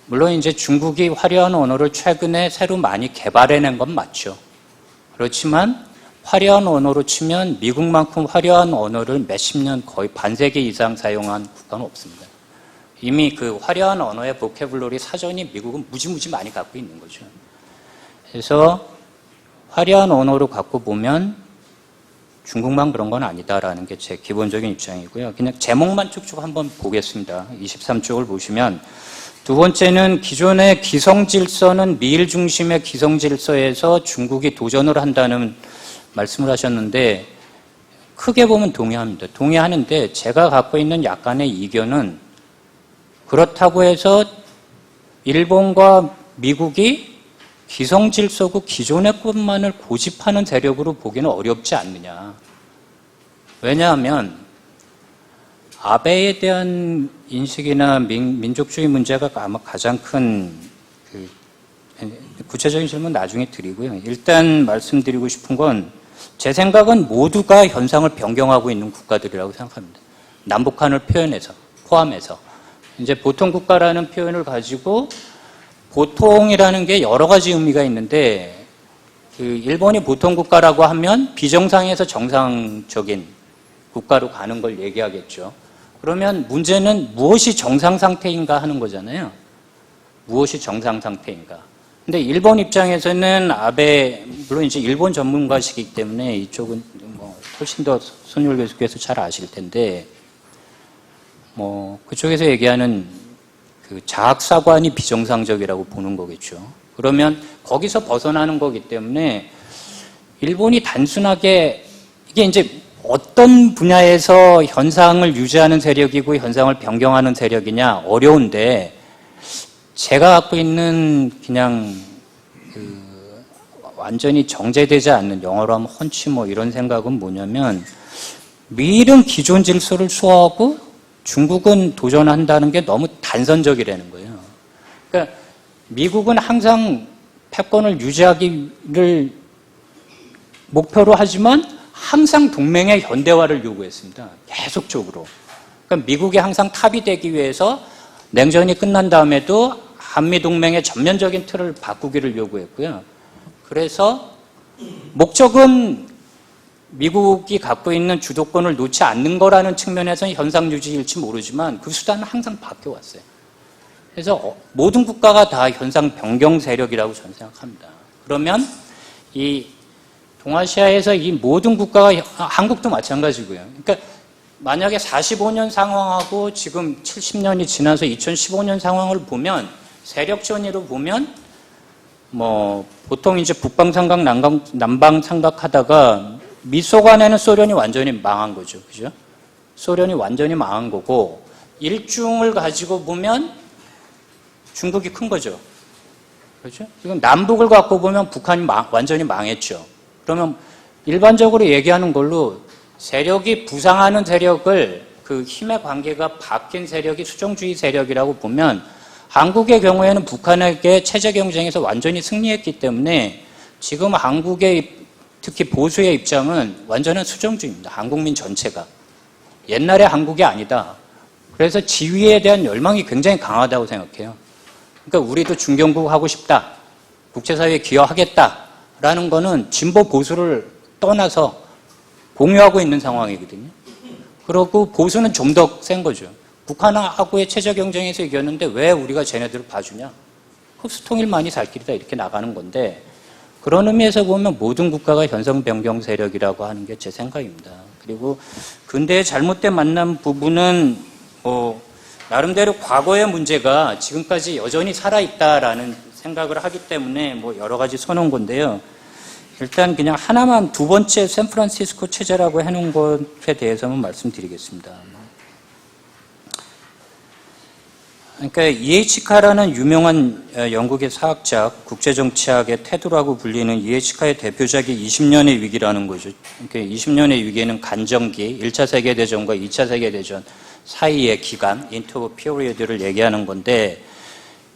물론 이제 중국이 화려한 언어를 최근에 새로 많이 개발해낸 건 맞죠. 그렇지만 화려한 언어로 치면 미국만큼 화려한 언어를 몇십 년 거의 반세기 이상 사용한 국가는 없습니다. 이미 그 화려한 언어의 보캐블러리 사전이 미국은 무지무지 많이 갖고 있는 거죠. 그래서 화려한 언어로 갖고 보면 중국만 그런 건 아니다라는 게 제 기본적인 입장이고요. 그냥 제목만 쭉쭉 한번 보겠습니다. 23쪽을 보시면 두 번째는 기존의 기성질서는 미일 중심의 기성질서에서 중국이 도전을 한다는 말씀을 하셨는데 크게 보면 동의합니다. 동의하는데 제가 갖고 있는 약간의 이견은 그렇다고 해서 일본과 미국이 기성질서고 기존의 것만을 고집하는 세력으로 보기는 어렵지 않느냐. 왜냐하면 아베에 대한 인식이나 민족주의 문제가 아마 가장 큰 구체적인 질문 나중에 드리고요. 일단 말씀드리고 싶은 건 제 생각은 모두가 현상을 변경하고 있는 국가들이라고 생각합니다. 남북한을 포함해서. 이제 보통 국가라는 표현을 가지고 보통이라는 게 여러 가지 의미가 있는데 일본이 보통 국가라고 하면 비정상에서 정상적인 국가로 가는 걸 얘기하겠죠. 그러면 문제는 무엇이 정상 상태인가 하는 거잖아요. 무엇이 정상 상태인가. 근데 일본 입장에서는 아베, 물론 이제 일본 전문가시기 때문에 이쪽은 뭐 훨씬 더 손율 교수께서 잘 아실 텐데, 뭐 그쪽에서 얘기하는 그 자학사관이 비정상적이라고 보는 거겠죠. 그러면 거기서 벗어나는 거기 때문에 일본이 단순하게 이게 이제 어떤 분야에서 현상을 유지하는 세력이고 현상을 변경하는 세력이냐 어려운데 제가 갖고 있는 그냥 완전히 정제되지 않는 영어로 하면 헌치 뭐 이런 생각은 뭐냐면 미일은 기존 질서를 수호하고 중국은 도전한다는 게 너무 단선적이라는 거예요. 그러니까 미국은 항상 패권을 유지하기를 목표로 하지만 항상 동맹의 현대화를 요구했습니다. 계속적으로. 그러니까 미국이 항상 탑이 되기 위해서 냉전이 끝난 다음에도 한미동맹의 전면적인 틀을 바꾸기를 요구했고요. 그래서 목적은 미국이 갖고 있는 주도권을 놓지 않는 거라는 측면에서는 현상 유지일지 모르지만 그 수단은 항상 바뀌어왔어요. 그래서 모든 국가가 다 현상 변경 세력이라고 저는 생각합니다. 그러면 이 동아시아에서 이 모든 국가가, 한국도 마찬가지고요. 그러니까 만약에 45년 상황하고 지금 70년이 지나서 2015년 상황을 보면 세력 전이로 보면 뭐 보통 이제 북방삼각 남방삼각 하다가 미소간에는 소련이 완전히 망한 거죠. 그죠? 소련이 완전히 망한 거고 일중을 가지고 보면 중국이 큰 거죠. 그렇죠? 지금 남북을 갖고 보면 북한이 완전히 망했죠. 그러면 일반적으로 얘기하는 걸로 세력이 부상하는 세력을 그 힘의 관계가 바뀐 세력이 수종주의 세력이라고 보면 한국의 경우에는 북한에게 체제 경쟁에서 완전히 승리했기 때문에 지금 한국의 특히 보수의 입장은 완전한 수종주의입니다. 한국민 전체가. 옛날의 한국이 아니다. 그래서 지위에 대한 열망이 굉장히 강하다고 생각해요. 그러니까 우리도 중견국 하고 싶다. 국제사회에 기여하겠다라는 거는 진보 보수를 떠나서 공유하고 있는 상황이거든요. 그리고 보수는 좀 더 센 거죠. 북한하고의 체제 경쟁에서 이겼는데 왜 우리가 쟤네들을 봐주냐? 흡수통일만이 살 길이다 이렇게 나가는 건데 그런 의미에서 보면 모든 국가가 현상 변경 세력이라고 하는 게 제 생각입니다. 그리고 근대의 잘못된 만남 부분은 나름대로 과거의 문제가 지금까지 여전히 살아있다라는 생각을 하기 때문에 뭐 여러 가지 써놓은 건데요. 일단 그냥 하나만 두 번째 샌프란시스코 체제라고 해놓은 것에 대해서만 말씀드리겠습니다. 그러니까 E.H. 카라는 유명한 영국의 사학자, 국제정치학의 테두라고 불리는 E.H. 카의 대표작이 20년의 위기라는 거죠. 그러니까 20년의 위기는 간정기, 1차 세계대전과 2차 세계대전 사이의 기간, 인터 피리어드를 얘기하는 건데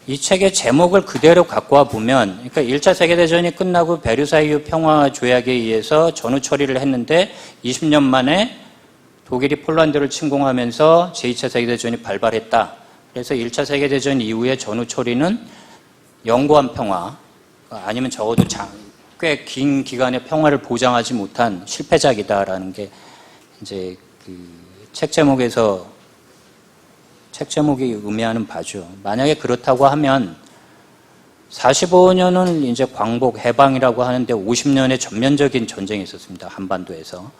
이 책의 제목을 그대로 갖고 와 보면 그러니까 1차 세계대전이 끝나고 베르사유 평화조약에 의해서 전후 처리를 했는데 20년 만에 독일이 폴란드를 침공하면서 제2차 세계대전이 발발했다. 그래서 1차 세계대전 이후에 전후 처리는 영구한 평화 아니면 적어도 꽤 긴 기간의 평화를 보장하지 못한 실패작이다라는 게 이제 그 책 제목이 의미하는 바죠. 만약에 그렇다고 하면 45년은 이제 광복 해방이라고 하는데 50년의 전면적인 전쟁이 있었습니다. 한반도에서.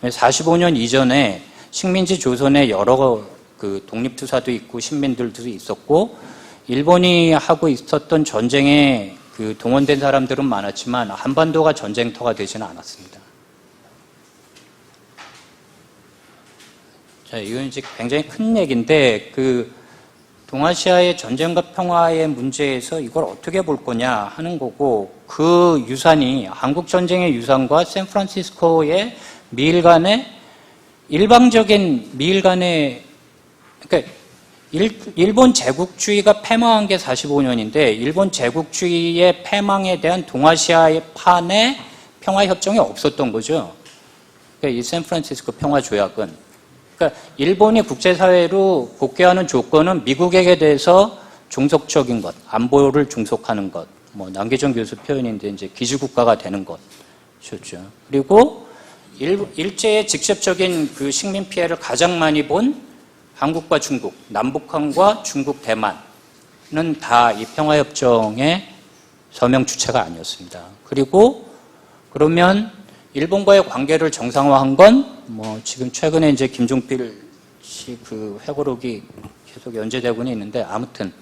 45년 이전에 식민지 조선의 여러 그 독립투사도 있고 신민들도 있었고 일본이 하고 있었던 전쟁에 그 동원된 사람들은 많았지만 한반도가 전쟁터가 되지는 않았습니다. 자, 이건 이제 굉장히 큰 얘기인데 동아시아의 전쟁과 평화의 문제에서 이걸 어떻게 볼 거냐 하는 거고, 그 유산이 한국 전쟁의 유산과 샌프란시스코의 미일 간의 일방적인 미일 간의, 그러니까 일본 제국주의가 패망한 게 45년인데 일본 제국주의의 패망에 대한 동아시아의 판의 평화협정이 없었던 거죠. 그러니까 이 샌프란시스코 평화조약은, 그러니까 일본이 국제사회로 복귀하는 조건은 미국에게 대해서 종속적인 것, 안보를 종속하는 것, 뭐 남기정 교수 표현인데 이제 기지국가가 되는 것이었죠. 그리고 일제의 직접적인 그 식민 피해를 가장 많이 본 한국과 중국, 남북한과 중국, 대만은 다 이 평화협정의 서명 주체가 아니었습니다. 그리고 그러면 일본과의 관계를 정상화한 건 뭐 지금 최근에 이제 김종필 씨 그 회고록이 계속 연재되고는 있는데, 아무튼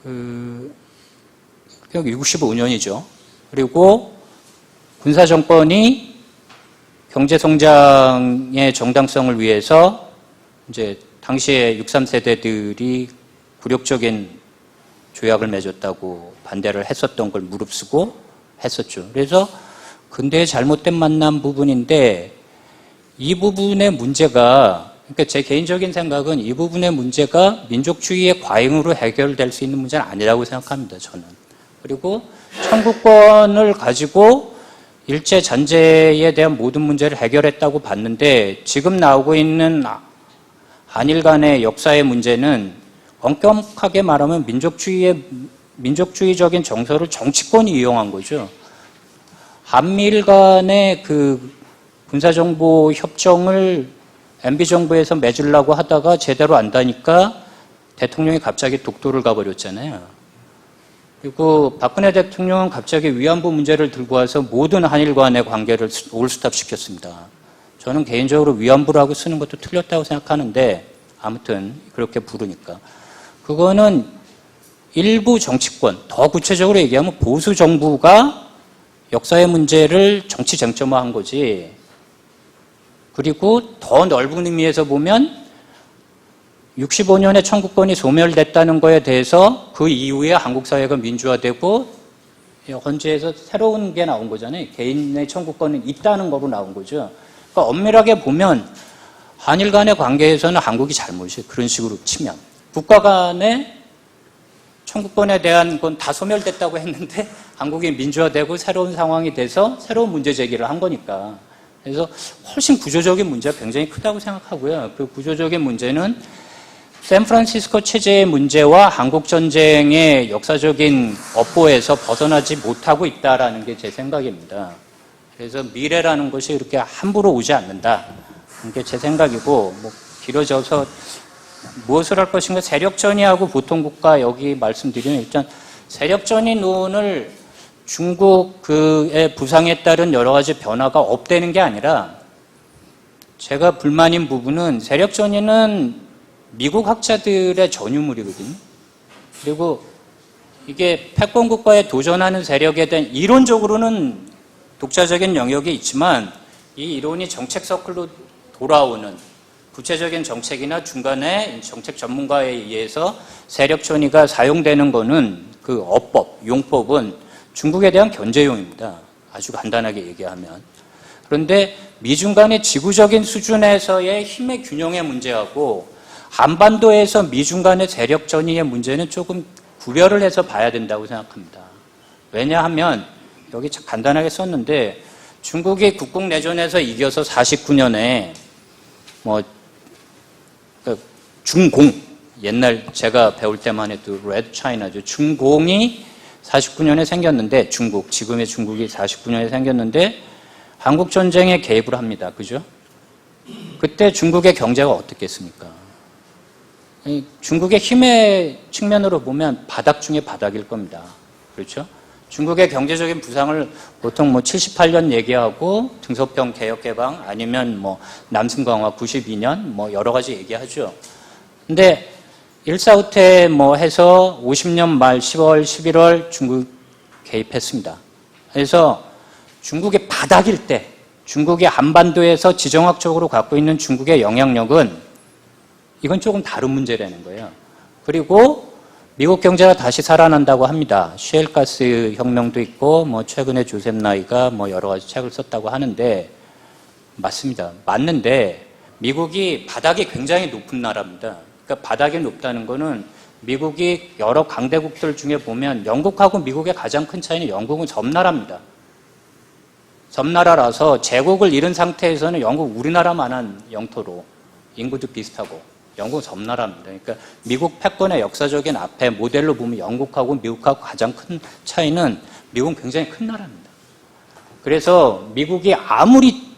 그 65년이죠. 그리고 군사 정권이 경제 성장의 정당성을 위해서 이제 당시에 63세대들이 굴욕적인 조약을 맺었다고 반대를 했었던 걸 무릅쓰고 했었죠. 그래서 근대의 잘못된 만남 부분인데, 이 부분의 문제가, 그러니까 제 개인적인 생각은 이 부분의 문제가 민족주의의 과잉으로 해결될 수 있는 문제는 아니라고 생각합니다, 저는. 그리고 청구권을 가지고 일제 잔재에 대한 모든 문제를 해결했다고 봤는데, 지금 나오고 있는 한일 간의 역사의 문제는 엄격하게 말하면 민족주의적인 정서를 정치권이 이용한 거죠. 한미일 간의 그 군사정보 협정을 MB정부에서 맺으려고 하다가 제대로 안 다니까 대통령이 갑자기 독도를 가버렸잖아요. 그리고 박근혜 대통령은 갑자기 위안부 문제를 들고 와서 모든 한일 간의 관계를 올스탑 시켰습니다. 저는 개인적으로 위안부라고 쓰는 것도 틀렸다고 생각하는데, 아무튼 그렇게 부르니까. 그거는 일부 정치권, 더 구체적으로 얘기하면 보수 정부가 역사의 문제를 정치 쟁점화한 거지. 그리고 더 넓은 의미에서 보면 65년에 청구권이 소멸됐다는 거에 대해서 그 이후에 한국 사회가 민주화되고 헌재에서 새로운 게 나온 거잖아요. 개인의 청구권은 있다는 거로 나온 거죠. 그러니까 엄밀하게 보면 한일 간의 관계에서는 한국이 잘못이에요. 그런 식으로 치면. 국가 간의 청구권에 대한 건 다 소멸됐다고 했는데 한국이 민주화되고 새로운 상황이 돼서 새로운 문제 제기를 한 거니까. 그래서 훨씬 구조적인 문제가 굉장히 크다고 생각하고요. 그 구조적인 문제는 샌프란시스코 체제의 문제와 한국전쟁의 역사적인 업보에서 벗어나지 못하고 있다라는 게 제 생각입니다. 그래서 미래라는 것이 이렇게 함부로 오지 않는다. 이게 제 생각이고, 뭐 길어져서 무엇을 할 것인가, 세력전이하고 보통국가 여기 말씀드리면, 일단 세력전이론을 중국의 부상에 따른 여러 가지 변화가 없대는 게 아니라, 제가 불만인 부분은 세력전이는 미국 학자들의 전유물이거든요. 그리고 이게 패권국가에 도전하는 세력에 대한 이론적으로는 독자적인 영역이 있지만, 이 이론이 정책 서클로 돌아오는 구체적인 정책이나 중간에 정책 전문가에 의해서 세력 전이가 사용되는 거는 그 어법, 용법은 중국에 대한 견제용입니다. 아주 간단하게 얘기하면. 그런데 미중 간의 지구적인 수준에서의 힘의 균형의 문제하고 한반도에서 미중 간의 세력 전이의 문제는 조금 구별을 해서 봐야 된다고 생각합니다. 왜냐하면 여기 간단하게 썼는데, 중국이 국共내전에서 이겨서 49년에 뭐 중공, 옛날 제가 배울 때만 해도 레드 차이나죠. 중공이 49년에 생겼는데, 지금의 중국이 49년에 생겼는데 한국 전쟁에 개입을 합니다. 그죠? 그때 중국의 경제가 어떻겠습니까? 중국의 힘의 측면으로 보면 바닥 중에 바닥일 겁니다. 그렇죠? 중국의 경제적인 부상을 보통 뭐 78년 얘기하고 등소평 개혁 개방, 아니면 뭐 남승 강화 92년 뭐 여러 가지 얘기하죠. 근데 1.4 때 뭐 해서 50년 말 10월, 11월 중국 개입했습니다. 그래서 중국의 바닥일 때, 중국이 한반도에서 지정학적으로 갖고 있는 중국의 영향력은 이건 조금 다른 문제라는 거예요. 그리고 미국 경제가 다시 살아난다고 합니다. 셰일가스 혁명도 있고 뭐 최근에 조셉 나이가 뭐 여러 가지 책을 썼다고 하는데 맞습니다. 맞는데 미국이 바닥이 굉장히 높은 나라입니다. 그러니까 바닥이 높다는 거는 미국이 여러 강대국들 중에 보면 영국하고 미국의 가장 큰 차이는 영국은 섬나라입니다. 섬나라라서 제국을 잃은 상태에서는 영국 우리나라만한 영토로 인구도 비슷하고 영국은 섬나라입니다. 그러니까 미국 패권의 역사적인 앞에 모델로 보면 영국하고 미국하고 가장 큰 차이는 미국은 굉장히 큰 나라입니다. 그래서 미국이 아무리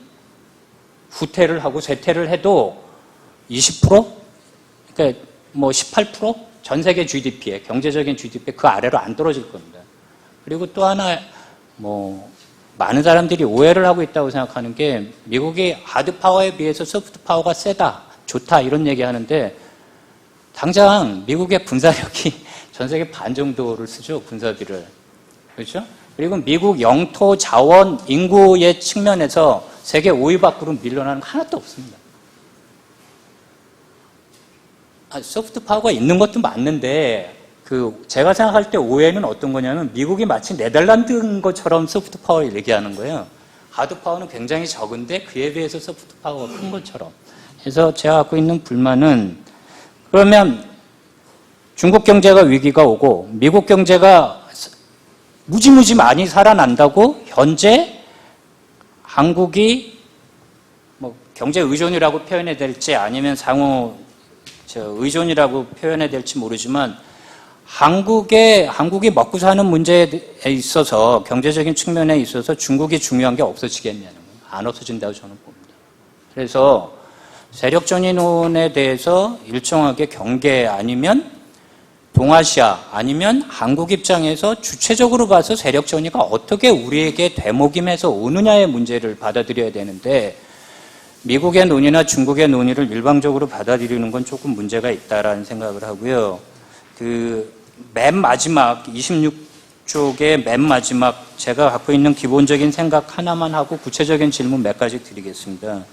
후퇴를 하고 쇠퇴를 해도 20%? 그러니까 뭐 18%? 전 세계 GDP에, 경제적인 GDP에 그 아래로 안 떨어질 겁니다. 그리고 또 하나, 많은 사람들이 오해를 하고 있다고 생각하는 게 미국이 하드 파워에 비해서 소프트 파워가 세다, 좋다, 이런 얘기 하는데 당장 미국의 군사력이 전 세계 반 정도를 쓰죠, 군사비를. 그렇죠? 그리고 미국 영토, 자원, 인구의 측면에서 세계 5위 밖으로 밀려나는 거 하나도 없습니다. 소프트 파워가 있는 것도 맞는데 제가 생각할 때 오해는 어떤 거냐면 미국이 마치 네덜란드인 것처럼 소프트 파워를 얘기하는 거예요. 하드 파워는 굉장히 적은데 그에 비해서 소프트 파워가 큰 것처럼. 그래서 제가 갖고 있는 불만은 그러면 중국 경제가 위기가 오고 미국 경제가 무지무지 많이 살아난다고 현재 한국이 뭐 경제 의존이라고 표현해야 될지 아니면 상호 의존이라고 표현해야 될지 모르지만 한국이 먹고 사는 문제에 있어서 경제적인 측면에 있어서 중국이 중요한 게 없어지겠냐는 거예요. 안 없어진다고 저는 봅니다. 그래서 세력전이론에 대해서 일정하게 경계 아니면 동아시아 아니면 한국 입장에서 주체적으로 봐서 세력전이가 어떻게 우리에게 되목임해서 오느냐의 문제를 받아들여야 되는데 미국의 논의나 중국의 논의를 일방적으로 받아들이는 건 조금 문제가 있다라는 생각을 하고요. 맨 마지막 26쪽의 맨 마지막 제가 갖고 있는 기본적인 생각 하나만 하고 구체적인 질문 몇 가지 드리겠습니다.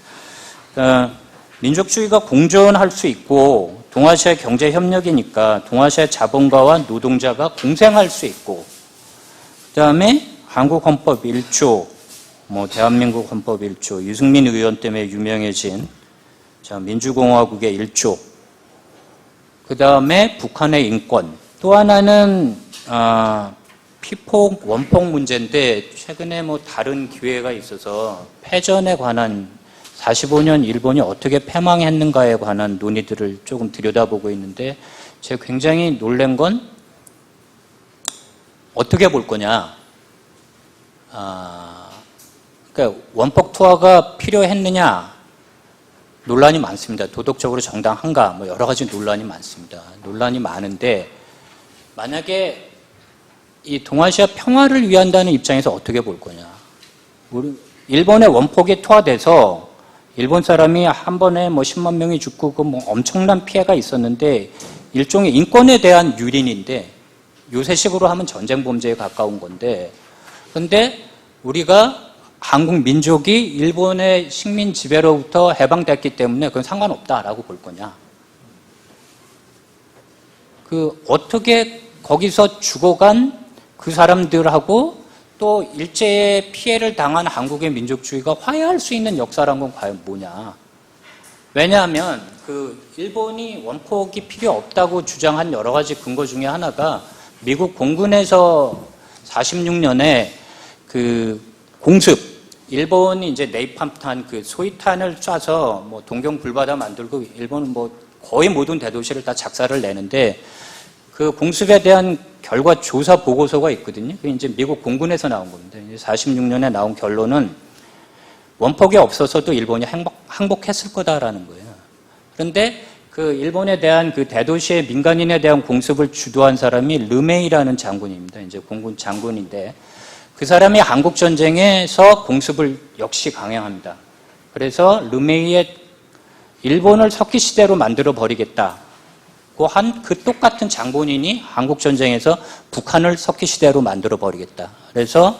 민족주의가 공존할 수 있고 동아시아 경제 협력이니까 동아시아 자본가와 노동자가 공생할 수 있고 그다음에 한국 헌법 1조 대한민국 헌법 1조 유승민 의원 때문에 유명해진 민주공화국의 1조 그다음에 북한의 인권 또 하나는 피폭 원폭 문제인데 최근에 다른 기회가 있어서 패전에 관한 45년 일본이 어떻게 패망했는가에 관한 논의들을 조금 들여다보고 있는데 제가 굉장히 놀란 건 어떻게 볼 거냐. 그러니까 원폭 투하가 필요했느냐 논란이 많습니다. 도덕적으로 정당한가 여러 가지 논란이 많습니다. 논란이 많은데 만약에 이 동아시아 평화를 위한다는 입장에서 어떻게 볼 거냐. 일본의 원폭이 투하돼서 일본 사람이 한 번에 10만 명이 죽고 엄청난 피해가 있었는데 일종의 인권에 대한 유린인데 요새식으로 하면 전쟁 범죄에 가까운 건데 그런데 우리가 한국 민족이 일본의 식민 지배로부터 해방됐기 때문에 그건 상관없다라고 볼 거냐. 어떻게 거기서 죽어간 그 사람들하고 또 일제의 피해를 당한 한국의 민족주의가 화해할 수 있는 역사란 건 과연 뭐냐. 왜냐하면 일본이 원폭이 필요 없다고 주장한 여러 가지 근거 중에 하나가 미국 공군에서 46년에 공습, 일본이 이제 네이팜탄 소위탄을 쏴서 동경 불바다 만들고 일본은 거의 모든 대도시를 다 작사를 내는데 그 공습에 대한 결과 조사 보고서가 있거든요. 그게 이제 미국 공군에서 나온 겁니다. 46년에 나온 결론은 원폭이 없어서도 일본이 항복했을 거다라는 거예요. 그런데 일본에 대한 대도시의 민간인에 대한 공습을 주도한 사람이 르메이라는 장군입니다. 이제 공군 장군인데 그 사람이 한국 전쟁에서 공습을 역시 강행합니다. 그래서 르메이의 일본을 석기 시대로 만들어 버리겠다. 그 똑같은 장본인이 한국 전쟁에서 북한을 석기 시대로 만들어 버리겠다. 그래서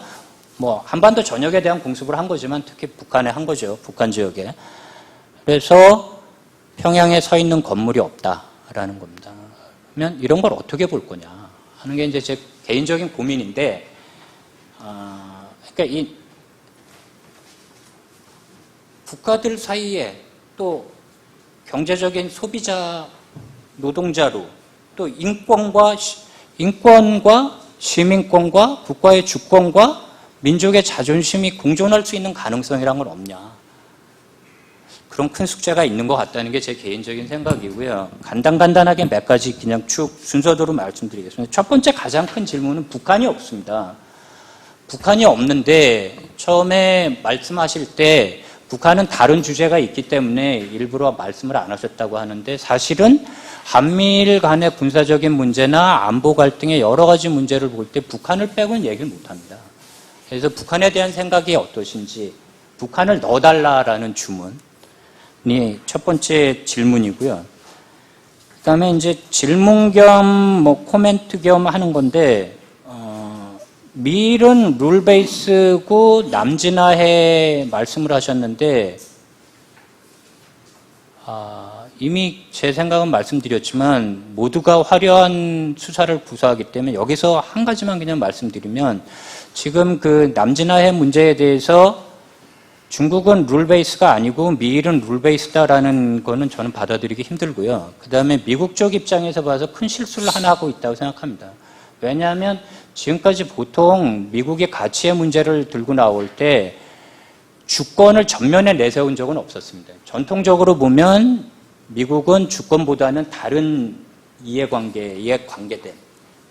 한반도 전역에 대한 공습을 한 거지만 특히 북한에 한 거죠. 북한 지역에. 그래서 평양에 서 있는 건물이 없다라는 겁니다. 그러면 이런 걸 어떻게 볼 거냐 하는 게 이제 제 개인적인 고민인데, 그러니까 이 국가들 사이에 또 경제적인 소비자, 노동자로 또 인권과 시민권과 국가의 주권과 민족의 자존심이 공존할 수 있는 가능성이란 건 없냐. 그런 큰 숙제가 있는 것 같다는 게 제 개인적인 생각이고요. 간단하게 몇 가지 그냥 쭉 순서대로 말씀드리겠습니다. 첫 번째 가장 큰 질문은 북한이 없습니다. 북한이 없는데 처음에 말씀하실 때 북한은 다른 주제가 있기 때문에 일부러 말씀을 안 하셨다고 하는데, 사실은 한미일 간의 군사적인 문제나 안보 갈등의 여러 가지 문제를 볼 때 북한을 빼고는 얘기를 못합니다. 그래서 북한에 대한 생각이 어떠신지, 북한을 넣어달라라는 주문이 첫 번째 질문이고요. 그 다음에 이제 질문 겸 코멘트 겸 하는 건데, 미일은 룰 베이스고 남진아해 말씀을 하셨는데, 이미 제 생각은 말씀드렸지만 모두가 화려한 수사를 구사하기 때문에 여기서 한 가지만 그냥 말씀드리면, 지금 그 남진아해 문제에 대해서 중국은 룰 베이스가 아니고 미일은 룰 베이스다라는 거는 저는 받아들이기 힘들고요. 그 다음에 미국 쪽 입장에서 봐서 큰 실수를 하나 하고 있다고 생각합니다. 왜냐하면 지금까지 보통 미국이 가치의 문제를 들고 나올 때 주권을 전면에 내세운 적은 없었습니다. 전통적으로 보면 미국은 주권보다는 다른 이해관계에 관계된,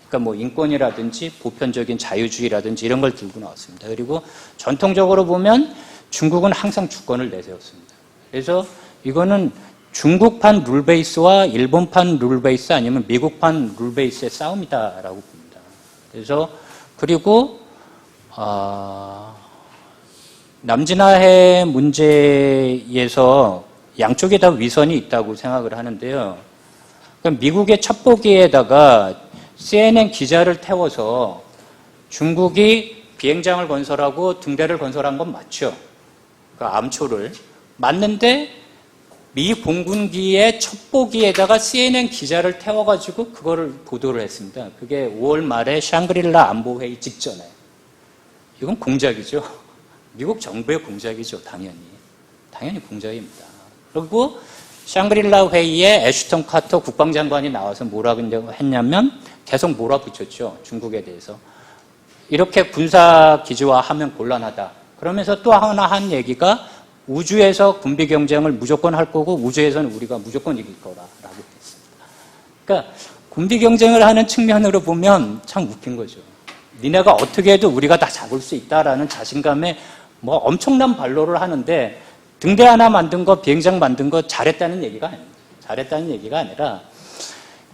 그러니까 뭐 인권이라든지 보편적인 자유주의라든지 이런 걸 들고 나왔습니다. 그리고 전통적으로 보면 중국은 항상 주권을 내세웠습니다. 그래서 이거는 중국판 룰베이스와 일본판 룰베이스 아니면 미국판 룰베이스의 싸움이다라고 봅니다. 그래서 그리고 남진아해 문제에서 양쪽에 다 위선이 있다고 생각을 하는데요. 그러니까 미국의 첩보기에다가 CNN 기자를 태워서 중국이 비행장을 건설하고 등대를 건설한 건 맞죠. 그 암초를 맞는데 미 공군기의 첩보기에다가 CNN 기자를 태워가지고 그거를 보도를 했습니다. 그게 5월 말에 샹그릴라 안보회의 직전에. 이건 공작이죠. 미국 정부의 공작이죠, 당연히. 당연히 공작입니다. 그리고 샹그릴라 회의에 애슈턴 카터 국방장관이 나와서 뭐라고 했냐면 계속 몰아붙였죠, 중국에 대해서. 이렇게 군사 기지화하면 곤란하다. 그러면서 또 하나 한 얘기가 우주에서 군비 경쟁을 무조건 할 거고 우주에서는 우리가 무조건 이길 거라고 했습니다. 그러니까 군비 경쟁을 하는 측면으로 보면 참 웃긴 거죠. 니네가 어떻게 해도 우리가 다 잡을 수 있다라는 자신감에 뭐 엄청난 반로를 하는데, 등대 하나 만든 거, 비행장 만든 거 잘했다는 얘기가 아닙니다. 잘했다는 얘기가 아니라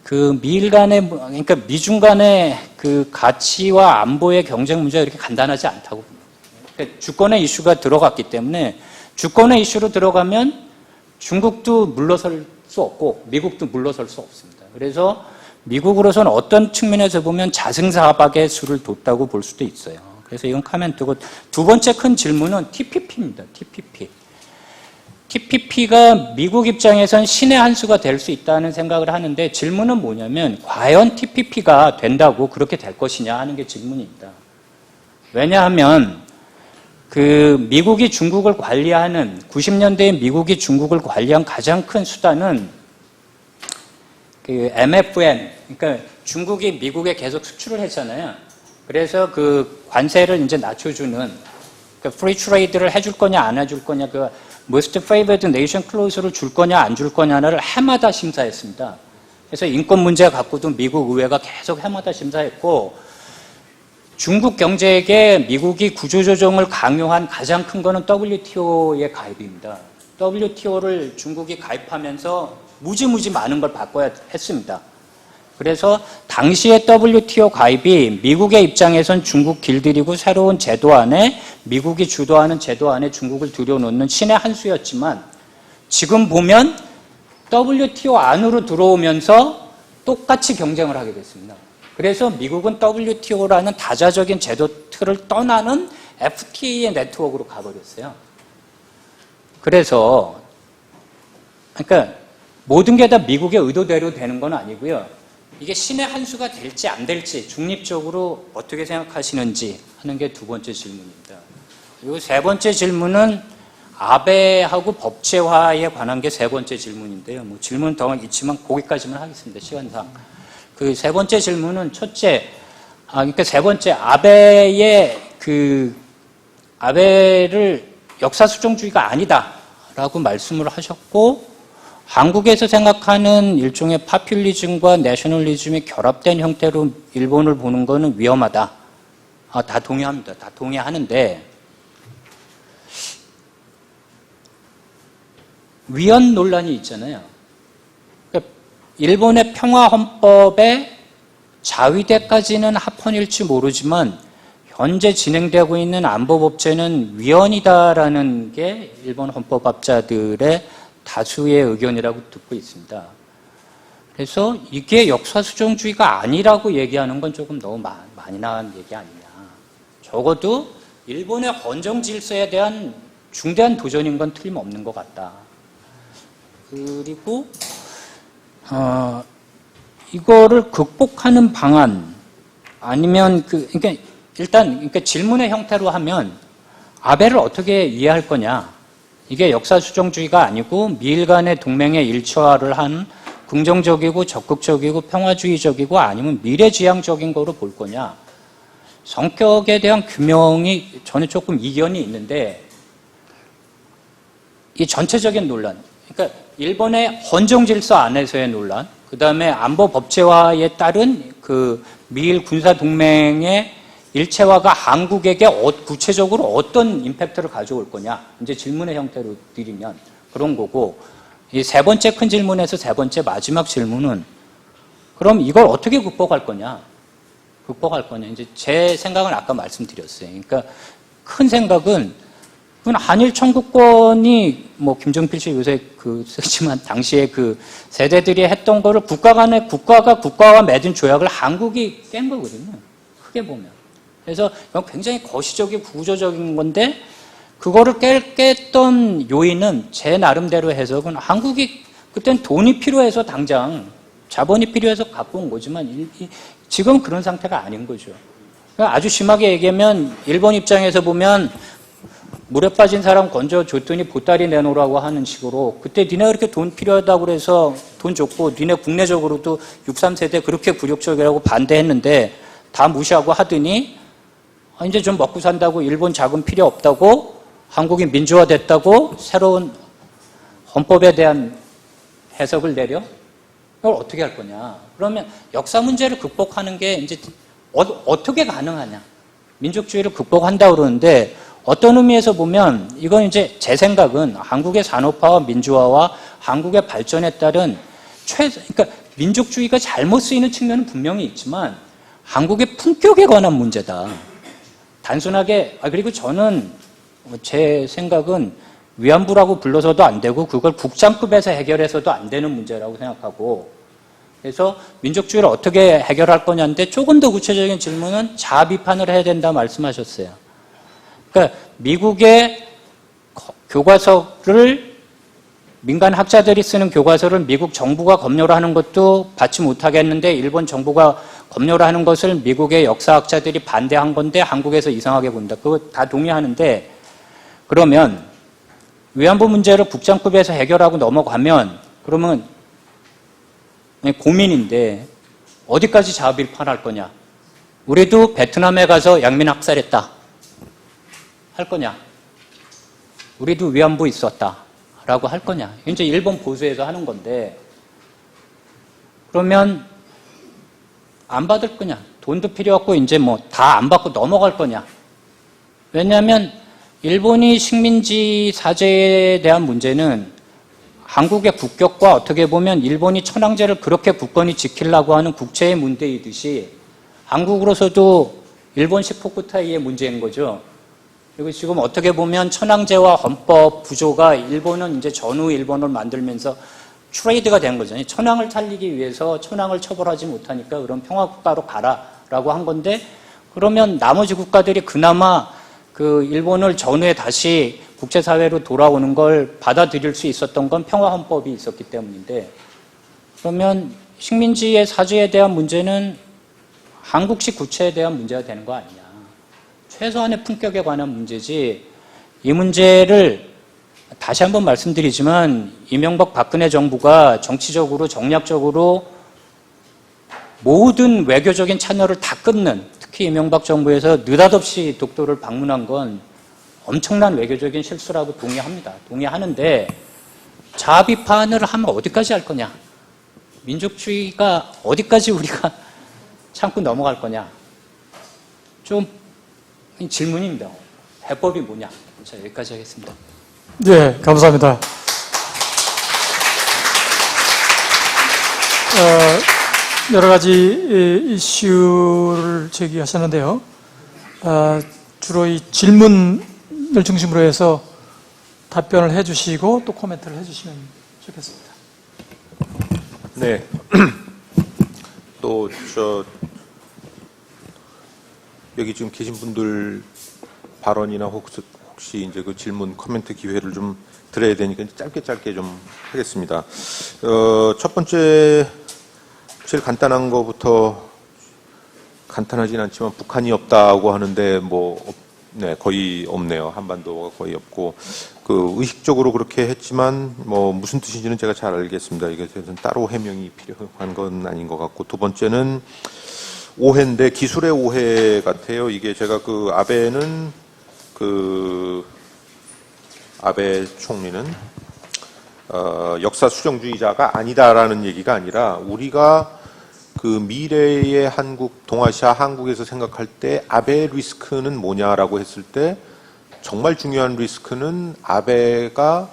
그 미일 간의, 그러니까 미중 간의 그 가치와 안보의 경쟁 문제가 이렇게 간단하지 않다고 봅니다. 그러니까 주권의 이슈가 들어갔기 때문에, 주권의 이슈로 들어가면 중국도 물러설 수 없고 미국도 물러설 수 없습니다. 그래서 미국으로서는 어떤 측면에서 보면 자승자박의 수를 뒀다고 볼 수도 있어요. 그래서 이건 카멘트고, 두 번째 큰 질문은 TPP입니다. TPP. TPP가 미국 입장에선 신의 한 수가 될 수 있다는 생각을 하는데, 질문은 뭐냐면 과연 TPP가 된다고 그렇게 될 것이냐 하는 게 질문입니다. 왜냐하면 그 미국이 중국을 관리하는, 90년대에 미국이 중국을 관리한 가장 큰 수단은 그 MFN, 그러니까 중국이 미국에 계속 수출을 했잖아요. 그래서 그 관세를 이제 낮춰주는, 그 프리 트레이드를 해줄 거냐 안 해줄 거냐, 그 Most Favored Nation Clause를 줄 거냐 안 줄 거냐를 해마다 심사했습니다. 그래서 인권 문제 갖고도 미국 의회가 계속 해마다 심사했고, 중국 경제에게 미국이 구조조정을 강요한 가장 큰 거는 WTO의 가입입니다. WTO를 중국이 가입하면서 무지무지 많은 걸 바꿔야 했습니다. 그래서 당시의 WTO 가입이 미국의 입장에선 중국 길들이고 새로운 제도 안에, 미국이 주도하는 제도 안에 중국을 들여놓는 신의 한 수였지만, 지금 보면 WTO 안으로 들어오면서 똑같이 경쟁을 하게 됐습니다. 그래서 미국은 WTO라는 다자적인 제도 틀을 떠나는 FTA의 네트워크로 가버렸어요. 그래서, 그러니까 모든 게 다 미국의 의도대로 되는 건 아니고요. 이게 신의 한 수가 될지 안 될지 중립적으로 어떻게 생각하시는지 하는 게 두 번째 질문입니다. 그리고 세 번째 질문은 아베하고 법제화에 관한 게 세 번째 질문인데요. 뭐 질문 더 있지만 거기까지만 하겠습니다. 시간상. 그 세 번째 질문은 첫째, 그러니까 세 번째 아베를 역사수종주의가 아니다라고 말씀을 하셨고, 한국에서 생각하는 일종의 파퓰리즘과 내셔널리즘이 결합된 형태로 일본을 보는 것은 위험하다. 다 동의합니다. 다 동의하는데, 위헌 논란이 있잖아요. 그러니까 일본의 평화헌법의 자위대까지는 합헌일지 모르지만 현재 진행되고 있는 안보법제는 위헌이다라는 게 일본 헌법학자들의 다수의 의견이라고 듣고 있습니다. 그래서 이게 역사수종주의가 아니라고 얘기하는 건 조금 너무 많이 나간 얘기 아니냐. 적어도 일본의 헌정 질서에 대한 중대한 도전인 건 틀림없는 것 같다. 그리고 이거를 극복하는 방안 아니면 그러니까 일단 질문의 형태로 하면 아베를 어떻게 이해할 거냐? 이게 역사수종주의가 아니고 미일 간의 동맹의 일처화를 한 긍정적이고 적극적이고 평화주의적이고 아니면 미래지향적인 거로 볼 거냐? 성격에 대한 규명이 저는 조금 이견이 있는데, 이 전체적인 논란, 그러니까 일본의 헌정질서 안에서의 논란, 그 다음에 안보 법제화에 따른 그 미일 군사동맹의 일체화가 한국에게 구체적으로 어떤 임팩트를 가져올 거냐. 이제 질문의 형태로 드리면 그런 거고, 이 세 번째 큰 질문에서 세 번째 마지막 질문은 그럼 이걸 어떻게 극복할 거냐. 극복할 거냐. 이제 제 생각은 아까 말씀드렸어요. 그러니까 큰 생각은 그건 한일 청구권이 뭐 김정필 씨 요새 쓰지만 당시에 그 세대들이 했던 거를 국가와 맺은 조약을 한국이 깬 거거든요. 크게 보면. 그래서 이건 굉장히 거시적이고 구조적인 건데, 그거를 깼던 요인은 제 나름대로 해석은 한국이 그땐 돈이 필요해서 당장 자본이 필요해서 갖고 온 거지만 지금 그런 상태가 아닌 거죠. 아주 심하게 얘기하면 일본 입장에서 보면 물에 빠진 사람 건져줬더니 보따리 내놓으라고 하는 식으로, 그때 니네 그렇게 돈 필요하다고 그래서 돈 줬고 니네 국내적으로도 63세대 그렇게 굴욕적이라고 반대했는데 다 무시하고 하더니 이제 좀 먹고 산다고 일본 자금 필요 없다고 한국이 민주화됐다고 새로운 헌법에 대한 해석을 내려? 이걸 어떻게 할 거냐. 그러면 역사 문제를 극복하는 게 이제 어떻게 가능하냐. 민족주의를 극복한다고 그러는데 어떤 의미에서 보면 이건 이제 제 생각은 한국의 산업화와 민주화와 한국의 발전에 따른 그러니까 민족주의가 잘못 쓰이는 측면은 분명히 있지만 한국의 품격에 관한 문제다. 단순하게, 그리고 저는 제 생각은 위안부라고 불러서도 안 되고 그걸 국장급에서 해결해서도 안 되는 문제라고 생각하고, 그래서 민족주의를 어떻게 해결할 거냐인데 조금 더 구체적인 질문은 자아 비판을 해야 된다 말씀하셨어요. 그러니까 미국의 교과서를, 민간 학자들이 쓰는 교과서를 미국 정부가 검열을 하는 것도 받지 못하겠는데 일본 정부가 검열을 하는 것을 미국의 역사학자들이 반대한 건데 한국에서 이상하게 본다. 그거 다 동의하는데, 그러면 위안부 문제를 국장급에서 해결하고 넘어가면 그러면 고민인데 어디까지 자아 비판할 거냐. 우리도 베트남에 가서 양민 학살했다 할 거냐. 우리도 위안부 있었다 라고 할 거냐. 이제 일본 보수에서 하는 건데, 그러면 안 받을 거냐. 돈도 필요 없고 이제 뭐 다 안 받고 넘어갈 거냐. 왜냐하면 일본이 식민지 사죄에 대한 문제는 한국의 국격과 어떻게 보면 일본이 천황제를 그렇게 굳건히 지키려고 하는 국채의 문제이듯이 한국으로서도 일본 식포쿠타이의 문제인 거죠. 그리고 지금 어떻게 보면 천황제와 헌법 구조가 일본은 이제 전후 일본을 만들면서 트레이드가 된 거잖아요. 천황을 살리기 위해서 천황을 처벌하지 못하니까 그럼 평화국가로 가라라고 한 건데, 그러면 나머지 국가들이 그나마 그 일본을 전후에 다시 국제사회로 돌아오는 걸 받아들일 수 있었던 건 평화헌법이 있었기 때문인데, 그러면 식민지의 사주에 대한 문제는 한국식 구체에 대한 문제가 되는 거 아니냐. 최소한의 품격에 관한 문제지, 이 문제를 다시 한번 말씀드리지만 이명박 박근혜 정부가 정치적으로 정략적으로 모든 외교적인 채널을 다 끊는, 특히 이명박 정부에서 느닷없이 독도를 방문한 건 엄청난 외교적인 실수라고 동의합니다. 동의하는데 자아 비판을 하면 어디까지 할 거냐? 민족주의가 어디까지 우리가 참고 넘어갈 거냐? 좀 질문입니다. 해법이 뭐냐? 자, 여기까지 하겠습니다. 네, 감사합니다. 여러 가지 이슈를 제기하셨는데요. 주로 이 질문을 중심으로 해서 답변을 해주시고 또 코멘트를 해주시면 좋겠습니다. 네. 또 여기 지금 계신 분들 발언이나 혹시 이제 그 질문 코멘트 기회를 좀 드려야 되니까 짧게 좀 하겠습니다. 첫 번째 제일 간단한 거부터, 간단하진 않지만 북한이 없다고 하는데 네, 거의 없네요. 한반도가 거의 없고, 의식적으로 그렇게 했지만 무슨 뜻인지는 제가 잘 알겠습니다. 이게 따로 해명이 필요한 건 아닌 것 같고, 두 번째는 오해인데 기술의 오해 같아요. 이게 제가 아베 총리는 역사 수정주의자가 아니다라는 얘기가 아니라, 우리가 미래의 한국, 동아시아 한국에서 생각할 때 아베 리스크는 뭐냐라고 했을 때, 정말 중요한 리스크는 아베가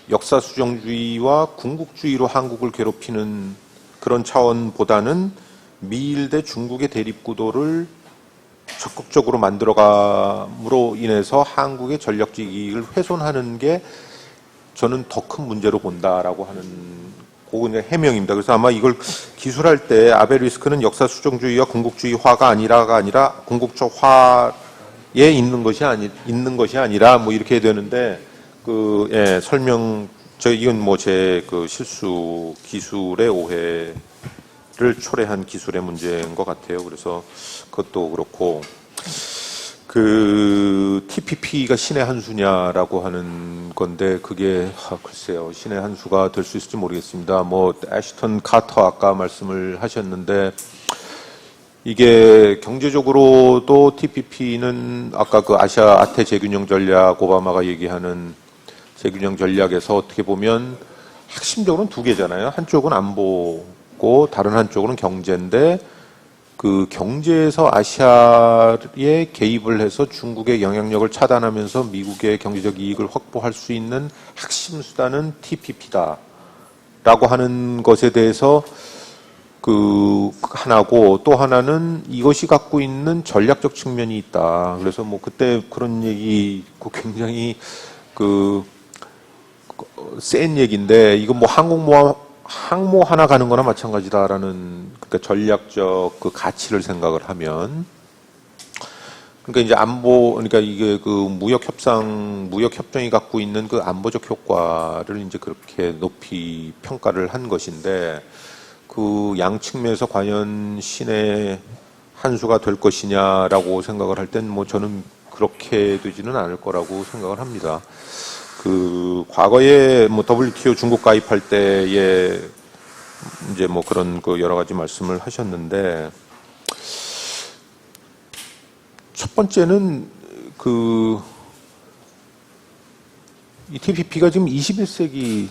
역사 수정주의와 궁극주의로 한국을 괴롭히는 그런 차원보다는 미일 대 중국의 대립구도를 적극적으로 만들어감으로 인해서 한국의 전략적 이익을 훼손하는 게 저는 더 큰 문제로 본다라고 하는 그건 해명입니다. 그래서 아마 이걸 기술할 때 아베 리스크는 역사 수정주의와 궁극주의화가 아니라 궁극적화에 있는 것이 아니라 이렇게 해야 되는데, 이건 제 실수, 기술의 오해를 초래한 기술의 문제인 것 같아요. 그래서 그것도 그렇고, TPP가 신의 한 수냐라고 하는 건데, 그게 글쎄요, 신의 한 수가 될 수 있을지 모르겠습니다. 애쉬턴 카터 아까 말씀을 하셨는데, 이게 경제적으로도 TPP는 아까 아시아 아태 재균형 전략, 오바마가 얘기하는 재균형 전략에서 어떻게 보면 핵심적으로는 두 개잖아요. 한쪽은 안보고 다른 한쪽은 경제인데, 경제에서 아시아에 개입을 해서 중국의 영향력을 차단하면서 미국의 경제적 이익을 확보할 수 있는 핵심 수단은 TPP다라고 하는 것에 대해서 하나고, 또 하나는 이것이 갖고 있는 전략적 측면이 있다. 그래서 그때 그런 얘기 굉장히 센 얘기인데, 이거 항모 하나 가는 거나 마찬가지다라는, 그러니까 전략적 가치를 생각을 하면, 그러니까 이제 그러니까 이게 무역협정이 갖고 있는 안보적 효과를 이제 그렇게 높이 평가를 한 것인데, 양측면에서 과연 신의 한 수가 될 것이냐라고 생각을 할 땐 저는 그렇게 되지는 않을 거라고 생각을 합니다. 과거에 WTO 중국 가입할 때에 이제 그런 여러 가지 말씀을 하셨는데, 첫 번째는 이 TPP가 지금 21세기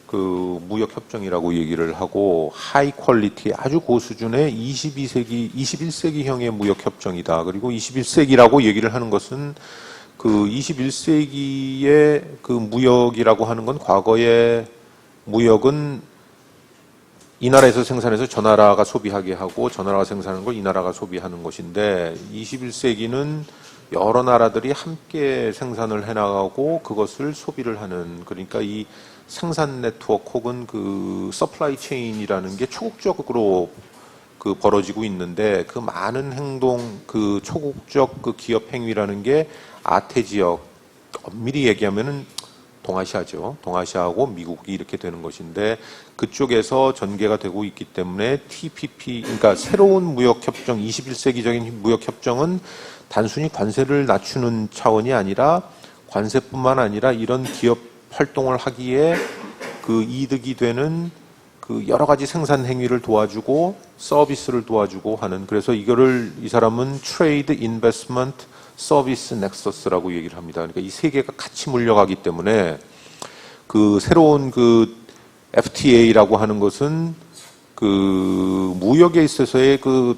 무역협정이라고 얘기를 하고, 하이 퀄리티 아주 고수준의 21세기형의 무역협정이다. 그리고 21세기라고 얘기를 하는 것은 21세기의 무역이라고 하는 건, 과거의 무역은 이 나라에서 생산해서 저 나라가 소비하게 하고 저 나라가 생산하는 걸 이 나라가 소비하는 것인데, 21세기는 여러 나라들이 함께 생산을 해나가고 그것을 소비를 하는, 그러니까 이 생산 네트워크 혹은 서플라이 체인이라는 게 초국적으로 그 벌어지고 있는데 그 많은 행동, 그 초국적 그 기업 행위라는 게 아태 지역, 엄밀히 얘기하면은 동아시아죠. 동아시아하고 미국이 이렇게 되는 것인데 그쪽에서 전개가 되고 있기 때문에 TPP, 그러니까 새로운 무역협정, 21세기적인 무역협정은 단순히 관세를 낮추는 차원이 아니라 관세뿐만 아니라 이런 기업 활동을 하기에 그 이득이 되는 그 여러 가지 생산 행위를 도와주고 서비스를 도와주고 하는, 그래서 이거를 이 사람은 트레이드 인베스트먼트 서비스 넥서스라고 얘기를 합니다. 그러니까 이 세 개가 같이 물려가기 때문에 그 새로운 그 FTA라고 하는 것은 그 무역에 있어서의 그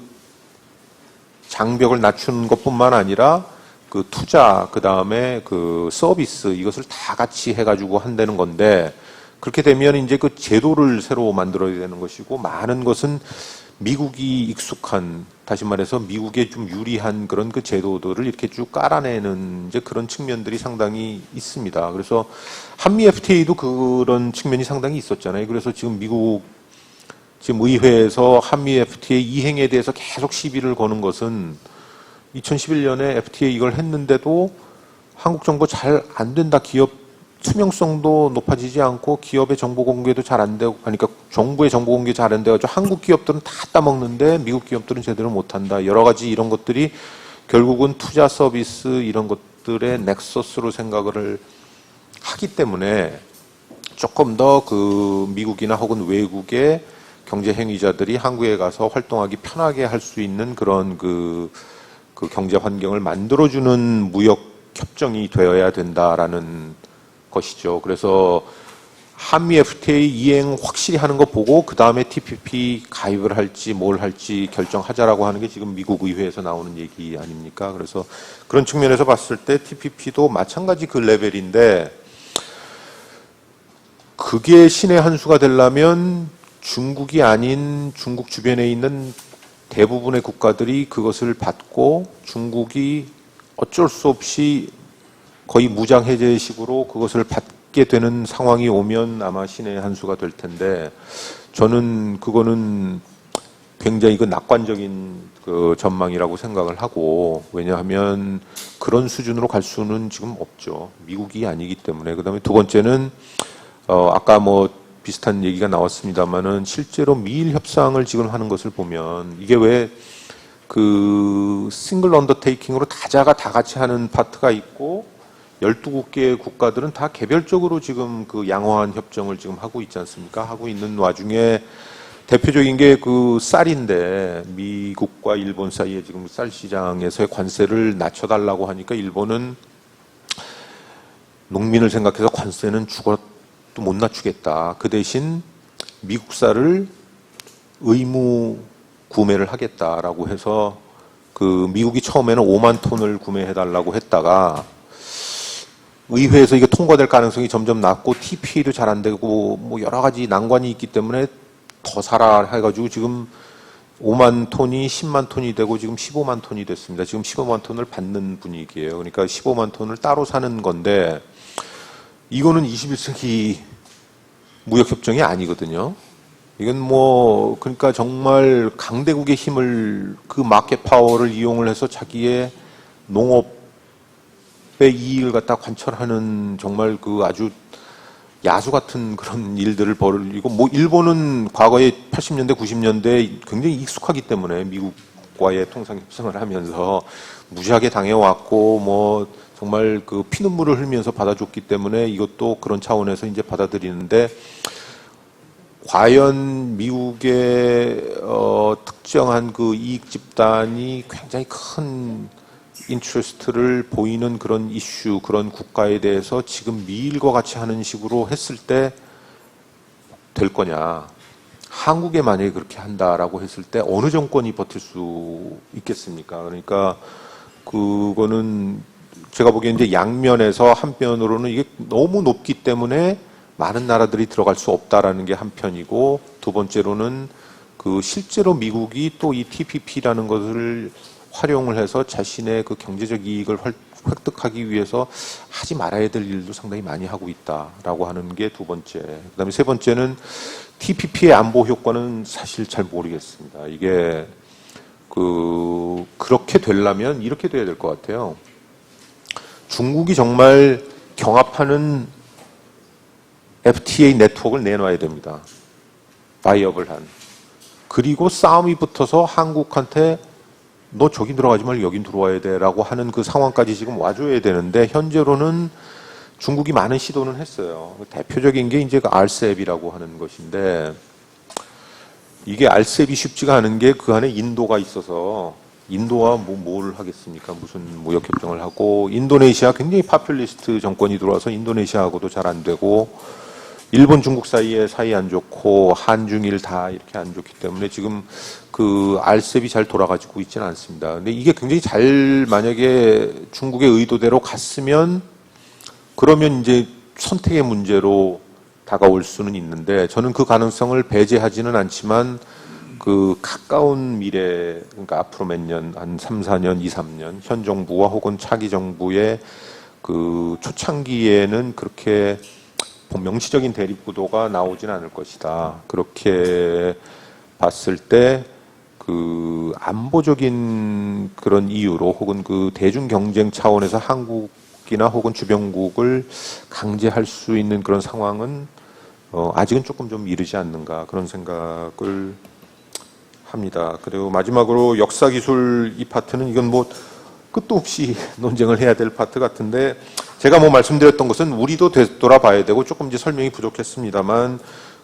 장벽을 낮추는 것뿐만 아니라 그 투자, 그 다음에 그 서비스, 이것을 다 같이 해가지고 한다는 건데, 그렇게 되면 이제 그 제도를 새로 만들어야 되는 것이고, 많은 것은 미국이 익숙한, 다시 말해서 미국에 좀 유리한 그런 그 제도들을 이렇게 쭉 깔아내는 이제 그런 측면들이 상당히 있습니다. 그래서 한미 FTA도 그런 측면이 상당히 있었잖아요. 그래서 지금 미국 지금 의회에서 한미 FTA 이행에 대해서 계속 시비를 거는 것은 2011년에 FTA 이걸 했는데도 한국 정부 잘 안 된다, 기업 투명성도 높아지지 않고 기업의 정보 공개도 잘 안 되고, 그러니까 정부의 정보 공개 잘 안 돼가지고 한국 기업들은 다 따먹는데 미국 기업들은 제대로 못한다. 여러 가지 이런 것들이 결국은 투자 서비스 이런 것들의 넥서스로 생각을 하기 때문에 조금 더 그 미국이나 혹은 외국의 경제 행위자들이 한국에 가서 활동하기 편하게 할 수 있는 그런 그 경제 환경을 만들어주는 무역 협정이 되어야 된다라는 것이죠. 그래서 한미 FTA 이행 확실히 하는 거 보고 그 다음에 TPP 가입을 할지 뭘 할지 결정하자라고 하는 게 지금 미국 의회에서 나오는 얘기 아닙니까? 그래서 그런 측면에서 봤을 때 TPP도 마찬가지 그 레벨인데, 그게 신의 한 수가 되려면 중국이 아닌 중국 주변에 있는 대부분의 국가들이 그것을 받고 중국이 어쩔 수 없이 거의 무장해제식으로 그것을 받게 되는 상황이 오면 아마 신의 한 수가 될 텐데, 저는 그거는 굉장히 그 낙관적인 그 전망이라고 생각을 하고, 왜냐하면 그런 수준으로 갈 수는 지금 없죠. 미국이 아니기 때문에. 그 다음에 두 번째는 아까 뭐 비슷한 얘기가 나왔습니다만은 실제로 미일 협상을 지금 하는 것을 보면 이게 왜 그 싱글 언더테이킹으로 다자가 다 같이 하는 파트가 있고 12개의 국가들은 다 개별적으로 지금 그 양호한 협정을 지금 하고 있지 않습니까? 하고 있는 와중에 대표적인 게 그 쌀인데, 미국과 일본 사이에 지금 쌀 시장에서의 관세를 낮춰달라고 하니까 일본은 농민을 생각해서 관세는 죽어도 못 낮추겠다. 그 대신 미국 쌀을 의무 구매를 하겠다라고 해서 그 미국이 처음에는 5만 톤을 구매해달라고 했다가 의회에서 이게 통과될 가능성이 점점 낮고 TPA도 잘 안 되고 뭐 여러 가지 난관이 있기 때문에 더 사라 해가지고 지금 5만 톤이 10만 톤이 되고 지금 15만 톤이 됐습니다. 지금 15만 톤을 받는 분위기예요. 그러니까 15만 톤을 따로 사는 건데, 이거는 21세기 무역협정이 아니거든요. 이건 뭐 그러니까 정말 강대국의 힘을, 그 마켓 파워를 이용을 해서 자기의 농업의 이익을 갖다 관철하는 정말 그 아주 야수 같은 그런 일들을 벌이고, 뭐 일본은 과거에 80년대 90년대 굉장히 익숙하기 때문에 미국과의 통상 협상을 하면서 무지하게 당해왔고 뭐 정말 그 피눈물을 흘리면서 받아줬기 때문에 이것도 그런 차원에서 이제 받아들이는데, 과연 미국의 특정한 그 이익 집단이 굉장히 큰 인트레스트를 보이는 그런 이슈, 그런 국가에 대해서 지금 미일과 같이 하는 식으로 했을 때 될 거냐. 한국에 만약에 그렇게 한다라고 했을 때 어느 정권이 버틸 수 있겠습니까? 그러니까 그거는 제가 보기엔 이제 양면에서, 한편으로는 이게 너무 높기 때문에 많은 나라들이 들어갈 수 없다라는 게 한편이고, 두 번째로는 그 실제로 미국이 또 이 TPP라는 것을 활용을 해서 자신의 그 경제적 이익을 획득하기 위해서 하지 말아야 될 일도 상당히 많이 하고 있다라고 하는 게 두 번째. 그다음에 세 번째는 TPP의 안보 효과는 사실 잘 모르겠습니다. 이게 그렇게 되려면 이렇게 돼야 될 것 같아요. 중국이 정말 경합하는 FTA 네트워크를 내놔야 됩니다. 바이어블한. 그리고 싸움이 붙어서 한국한테 너 저기 들어가지 말고 여긴 들어와야 돼라고 하는 그 상황까지 지금 와줘야 되는데 현재로는 중국이 많은 시도는 했어요. 대표적인 게 이제 그 RCEP이라고 하는 것인데 이게 RCEP이 쉽지가 않은 게 그 안에 인도가 있어서 인도와 뭘 하겠습니까? 무슨 무역 협정을 하고 인도네시아 굉장히 파퓰리스트 정권이 들어와서 인도네시아하고도 잘 안 되고 일본 중국 사이에 사이 안 좋고 한중일 다 이렇게 안 좋기 때문에 지금 그 RCEP이 잘 돌아가지고 있지는 않습니다. 근데 이게 굉장히 잘 만약에 중국의 의도대로 갔으면 그러면 이제 선택의 문제로 다가올 수는 있는데 저는 그 가능성을 배제하지는 않지만 그 가까운 미래, 그러니까 앞으로 몇 년, 한 3, 4년, 2, 3년, 현 정부와 혹은 차기 정부의 그 초창기에는 그렇게 명시적인 대립구도가 나오진 않을 것이다. 그렇게 봤을 때 그 안보적인 그런 이유로 혹은 그 대중 경쟁 차원에서 한국이나 혹은 주변국을 강제할 수 있는 그런 상황은 아직은 조금 좀 이르지 않는가 그런 생각을 합니다. 그리고 마지막으로 역사기술 이 파트는 이건 뭐 끝도 없이 논쟁을 해야 될 파트 같은데 제가 뭐 말씀드렸던 것은 우리도 되돌아봐야 되고 조금 이제 설명이 부족했습니다만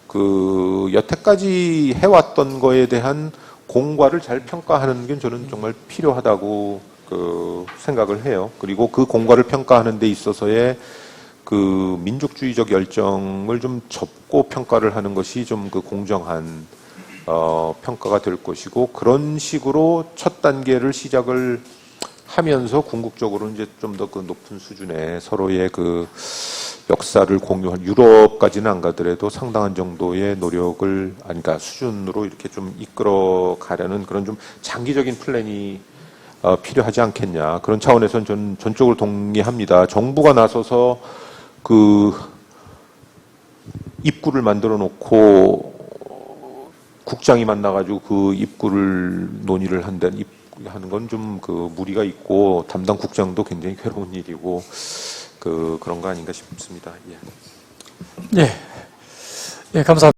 그 여태까지 해왔던 거에 대한 공과를 잘 평가하는 게 저는 정말 필요하다고 그 생각을 해요. 그리고 그 공과를 평가하는 데 있어서의 그 민족주의적 열정을 좀 접고 평가를 하는 것이 좀 그 공정한 평가가 될 것이고 그런 식으로 첫 단계를 시작을 하면서 궁극적으로 이제 좀 더 그 높은 수준의 서로의 그 역사를 공유한 유럽까지는 안 가더라도 상당한 정도의 노력을 그러니까 수준으로 이렇게 좀 이끌어 가려는 그런 좀 장기적인 플랜이 필요하지 않겠냐 그런 차원에서는 저는 전적으로 동의합니다. 정부가 나서서 그 입구를 만들어 놓고 국장이 만나가지고 그 입구를 논의를 하는 건 좀 그 무리가 있고 담당 국장도 굉장히 괴로운 일이고 그런 거 아닌가 싶습니다. 예. 예. 예, 감사합니다.